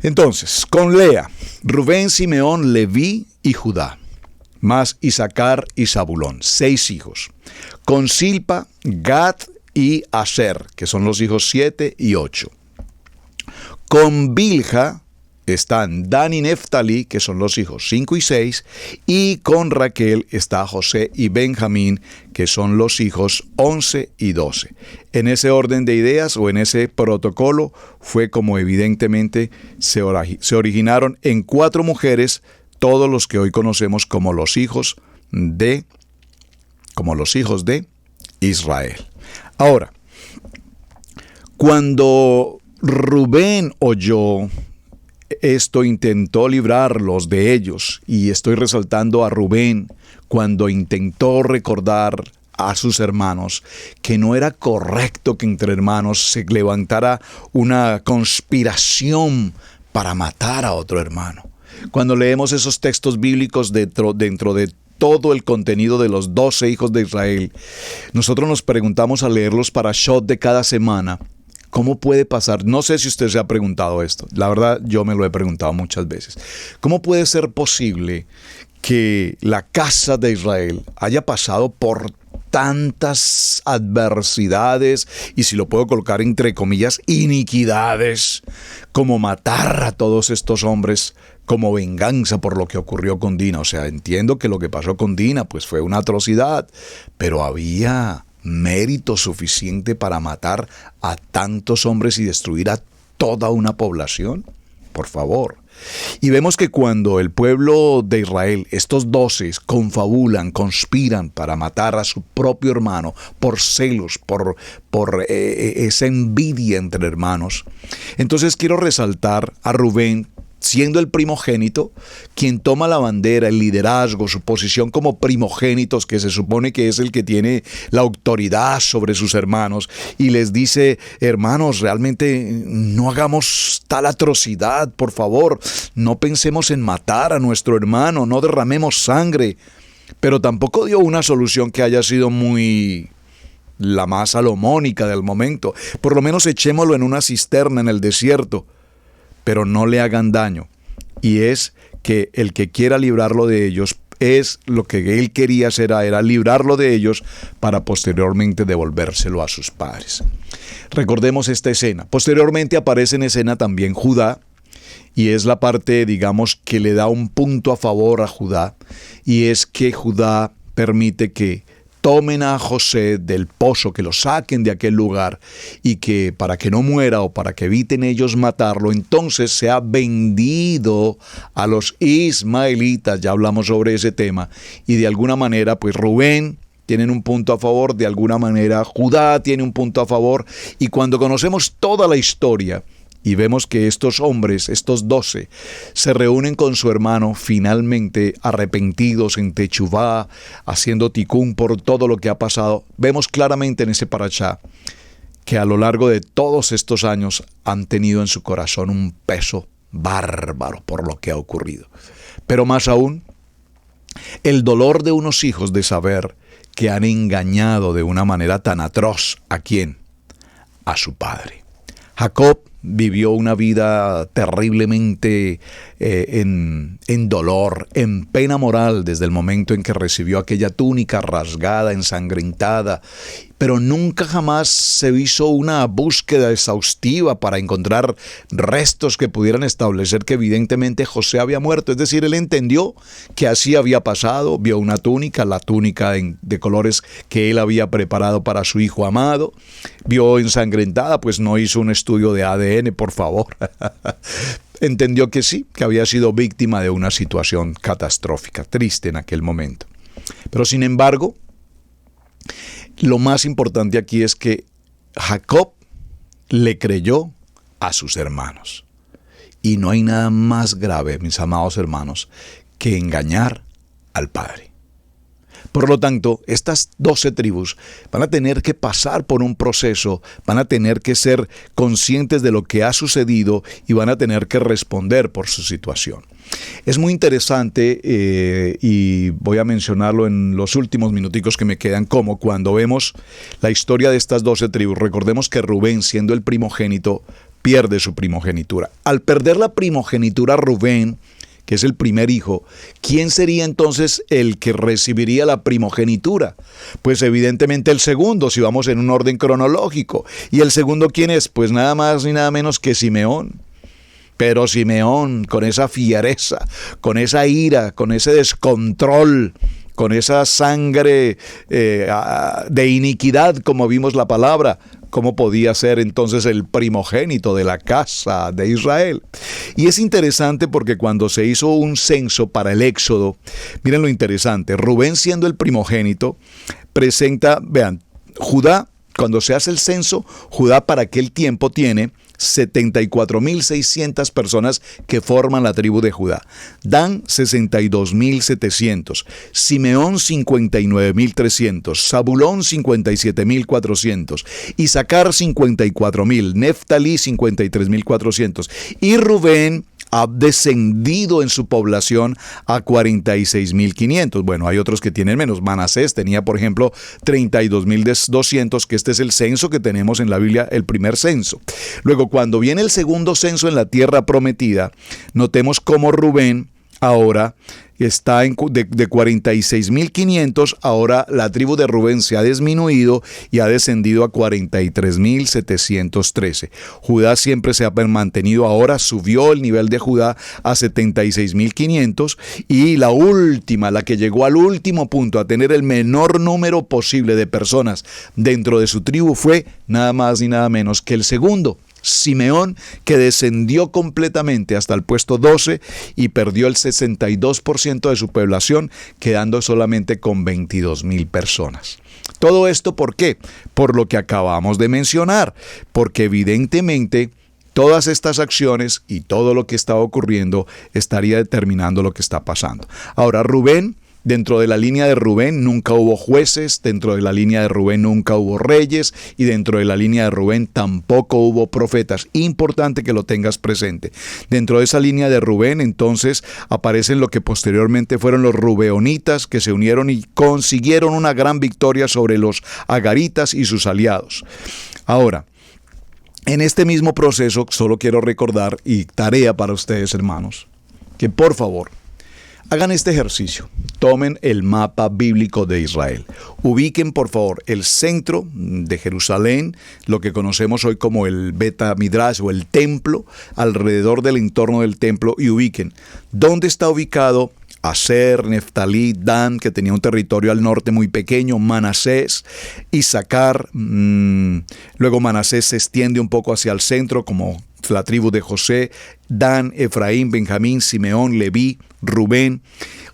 Entonces, con Lea, Rubén, Simeón, Leví y Judá, más Isacar y Zabulón, 6 hijos. Con Silpa, Gad y Aser, que son los hijos 7 y 8. Con Bilha están Dan y Neftalí, que son los hijos 5 y 6, y con Raquel está José y Benjamín, que son los hijos 11 y 12. En ese orden de ideas o en ese protocolo fue como evidentemente se originaron en 4 mujeres todos los que hoy conocemos como los hijos de Israel. Ahora, cuando Rubén oyó esto, intentó librarlos de ellos, y estoy resaltando a Rubén cuando intentó recordar a sus hermanos que no era correcto que entre hermanos se levantara una conspiración para matar a otro hermano. Cuando leemos esos textos bíblicos dentro de todo el contenido de los 12 hijos de Israel, nosotros nos preguntamos al leer los parashot de cada semana, ¿cómo puede pasar? No sé si usted se ha preguntado esto. La verdad, yo me lo he preguntado muchas veces. ¿Cómo puede ser posible que la casa de Israel haya pasado por tantas adversidades, y si lo puedo colocar entre comillas, iniquidades, como matar a todos estos hombres como venganza por lo que ocurrió con Dina? O sea, entiendo que lo que pasó con Dina pues fue una atrocidad, pero había mérito suficiente para matar a tantos hombres y destruir a toda una población. Por favor. Y vemos que cuando el pueblo de Israel, estos 12, confabulan, conspiran para matar a su propio hermano por celos, por esa envidia entre hermanos, entonces quiero resaltar a Rubén, siendo el primogénito, quien toma la bandera, el liderazgo, su posición como primogénitos, que se supone que es el que tiene la autoridad sobre sus hermanos, y les dice: hermanos, realmente no hagamos tal atrocidad, por favor, no pensemos en matar a nuestro hermano, no derramemos sangre. Pero tampoco dio una solución que haya sido muy la más salomónica del momento. Por lo menos echémoslo en una cisterna en el desierto, pero no le hagan daño. Y es que el que quiera librarlo de ellos, es lo que él quería hacer, era librarlo de ellos para posteriormente devolvérselo a sus padres. Recordemos esta escena. Posteriormente aparece en escena también Judá, y es la parte, digamos, que le da un punto a favor a Judá, y es que Judá permite que tomen a José del pozo, que lo saquen de aquel lugar y que para que no muera o para que eviten ellos matarlo, entonces sea vendido a los ismaelitas. Ya hablamos sobre ese tema y de alguna manera pues Rubén tienen un punto a favor, de alguna manera Judá tiene un punto a favor, y cuando conocemos toda la historia y vemos que estos hombres, estos 12, se reúnen con su hermano finalmente arrepentidos en Techuvá, haciendo ticún por todo lo que ha pasado, vemos claramente en ese parashá que a lo largo de todos estos años han tenido en su corazón un peso bárbaro por lo que ha ocurrido. Pero más aún, el dolor de unos hijos de saber que han engañado de una manera tan atroz, ¿a quién? A su padre. Jacob vivió una vida terriblemente en dolor, en pena moral desde el momento en que recibió aquella túnica rasgada, ensangrentada, pero nunca jamás se hizo una búsqueda exhaustiva para encontrar restos que pudieran establecer que evidentemente José había muerto. Es decir, él entendió que así había pasado, vio una túnica, la túnica de colores que él había preparado para su hijo amado, vio ensangrentada, pues no hizo un estudio de ADN, por favor. Entendió que sí, que había sido víctima de una situación catastrófica, triste en aquel momento. Pero sin embargo, lo más importante aquí es que Jacob le creyó a sus hermanos. Y no hay nada más grave, mis amados hermanos, que engañar al Padre. Por lo tanto, estas 12 tribus van a tener que pasar por un proceso, van a tener que ser conscientes de lo que ha sucedido y van a tener que responder por su situación. Es muy interesante y voy a mencionarlo en los últimos minuticos que me quedan, como cuando vemos la historia de estas 12 tribus. Recordemos que Rubén, siendo el primogénito, pierde su primogenitura. Al perder la primogenitura Rubén, que es el primer hijo, ¿quién sería entonces el que recibiría la primogenitura? Pues evidentemente el segundo, si vamos en un orden cronológico. ¿Y el segundo quién es? Pues nada más ni nada menos que Simeón. Pero Simeón, con esa fiereza, con esa ira, con ese descontrol, con esa sangre de iniquidad, como vimos la palabra, ¿cómo podía ser entonces el primogénito de la casa de Israel? Y es interesante porque cuando se hizo un censo para el Éxodo, miren lo interesante, Rubén siendo el primogénito, presenta, vean, Judá, cuando se hace el censo, Judá para aquel tiempo tiene 74.600 personas que forman la tribu de Judá. Dan 62.700. Simeón 59.300. Zabulón 57.400. Isaacar 54.000. Neftalí 53.400. Y Rubén ha descendido en su población a 46.500. Bueno, hay otros que tienen menos. Manasés tenía, por ejemplo, 32.200, que este es el censo que tenemos en la Biblia, el primer censo. Luego, cuando viene el segundo censo en la tierra prometida, notemos cómo Rubén ahora está de 46.500, ahora la tribu de Rubén se ha disminuido y ha descendido a 43.713. Judá siempre se ha mantenido, ahora subió el nivel de Judá a 76.500 y la última, la que llegó al último punto a tener el menor número posible de personas dentro de su tribu fue nada más ni nada menos que el segundo, Simeón, que descendió completamente hasta el puesto 12 y perdió el 62% de su población, quedando solamente con 22.000 personas. Todo esto, ¿por qué? Por lo que acabamos de mencionar, porque evidentemente todas estas acciones y todo lo que está ocurriendo estaría determinando lo que está pasando. Ahora, Rubén, dentro de la línea de Rubén nunca hubo jueces, dentro de la línea de Rubén nunca hubo reyes y dentro de la línea de Rubén tampoco hubo profetas. Importante que lo tengas presente. Dentro de esa línea de Rubén entonces aparecen lo que posteriormente fueron los rubeonitas, que se unieron y consiguieron una gran victoria sobre los agaritas y sus aliados. Ahora, en este mismo proceso solo quiero recordar, y tarea para ustedes hermanos, que por favor hagan este ejercicio. Tomen el mapa bíblico de Israel. Ubiquen, por favor, el centro de Jerusalén, lo que conocemos hoy como el Bet Midrash o el templo, alrededor del entorno del templo, y ubiquen dónde está ubicado Aser, Neftalí, Dan, que tenía un territorio al norte muy pequeño, Manasés, Isaacar, luego Manasés se extiende un poco hacia el centro como la tribu de José, Dan, Efraín, Benjamín, Simeón, Leví, Rubén.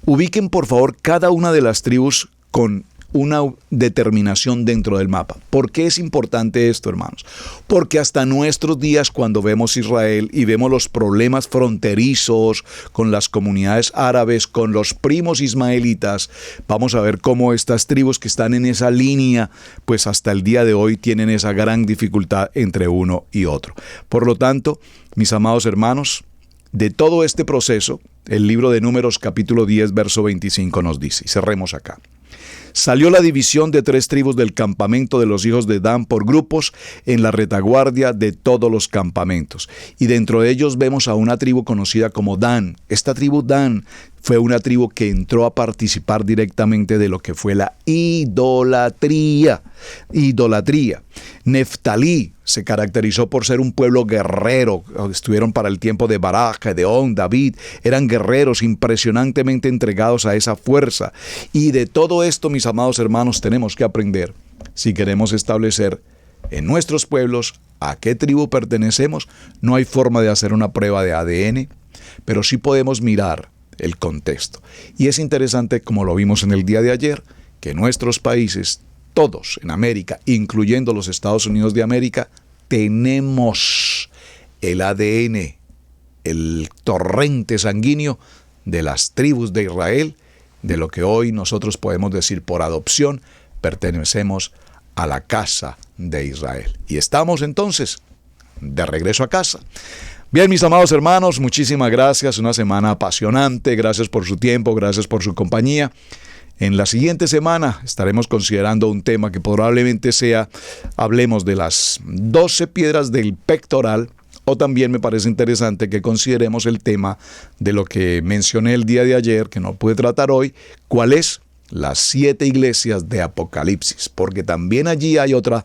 Ubiquen por favor cada una de las tribus con una determinación dentro del mapa. ¿Por qué es importante esto, hermanos? Porque hasta nuestros días, cuando vemos Israel y vemos los problemas fronterizos con las comunidades árabes, con los primos ismaelitas, vamos a ver cómo estas tribus que están en esa línea, pues hasta el día de hoy tienen esa gran dificultad entre uno y otro. Por lo tanto, mis amados hermanos, de todo este proceso, el libro de Números capítulo 10, verso 25 nos dice, y cerremos acá. Salió la división de 3 tribus del campamento de los hijos de Dan por grupos en la retaguardia de todos los campamentos. Y dentro de ellos vemos a una tribu conocida como Dan. Esta tribu Dan fue una tribu que entró a participar directamente de lo que fue la idolatría. Neftalí se caracterizó por ser un pueblo guerrero. Estuvieron para el tiempo de Barak, Gedeón, David. Eran guerreros impresionantemente entregados a esa fuerza. Y de todo esto, mis amados hermanos, tenemos que aprender si queremos establecer en nuestros pueblos a qué tribu pertenecemos. No hay forma de hacer una prueba de ADN, pero sí podemos mirar el contexto. Y es interesante, como lo vimos en el día de ayer, que nuestros países, todos en América, incluyendo los Estados Unidos de América, tenemos el ADN, el torrente sanguíneo de las tribus de Israel, de lo que hoy nosotros podemos decir por adopción, pertenecemos a la casa de Israel. Y estamos entonces de regreso a casa. Bien, mis amados hermanos, muchísimas gracias. Una semana apasionante. Gracias por su tiempo, gracias por su compañía. En la siguiente semana estaremos considerando un tema que probablemente sea, hablemos de las 12 piedras del pectoral, o también me parece interesante que consideremos el tema de lo que mencioné el día de ayer, que no pude tratar hoy, ¿cuál es? Las 7 iglesias de Apocalipsis, porque también allí hay otra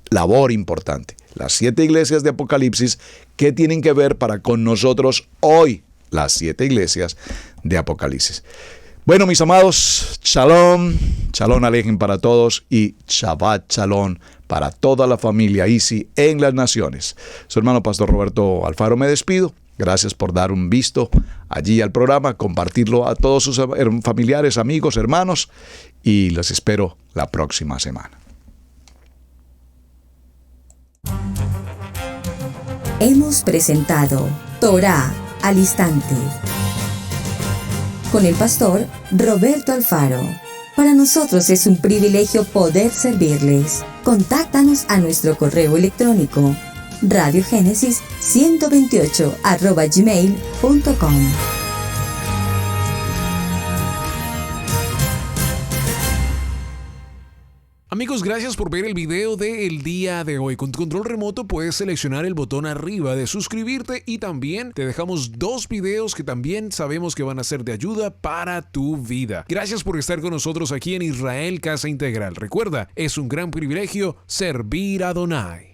labor importante. Las 7 iglesias de Apocalipsis, ¿qué tienen que ver para con nosotros hoy? Las 7 iglesias de Apocalipsis. Bueno, mis amados, shalom, shalom alejem para todos y Shabbat shalom para toda la familia Easy en las naciones. Su hermano Pastor Roberto Alfaro me despido. Gracias por dar un visto allí al programa, compartirlo a todos sus familiares, amigos, hermanos, y los espero la próxima semana. Hemos presentado Torá al Instante con el pastor Roberto Alfaro. Para nosotros es un privilegio poder servirles. Contáctanos a nuestro correo electrónico radiogenesis128@gmail.com. Amigos, gracias por ver el video del día de hoy. Con tu control remoto puedes seleccionar el botón arriba de suscribirte y también te dejamos 2 videos que también sabemos que van a ser de ayuda para tu vida. Gracias por estar con nosotros aquí en Israel Casa Integral. Recuerda, es un gran privilegio servir a Adonai.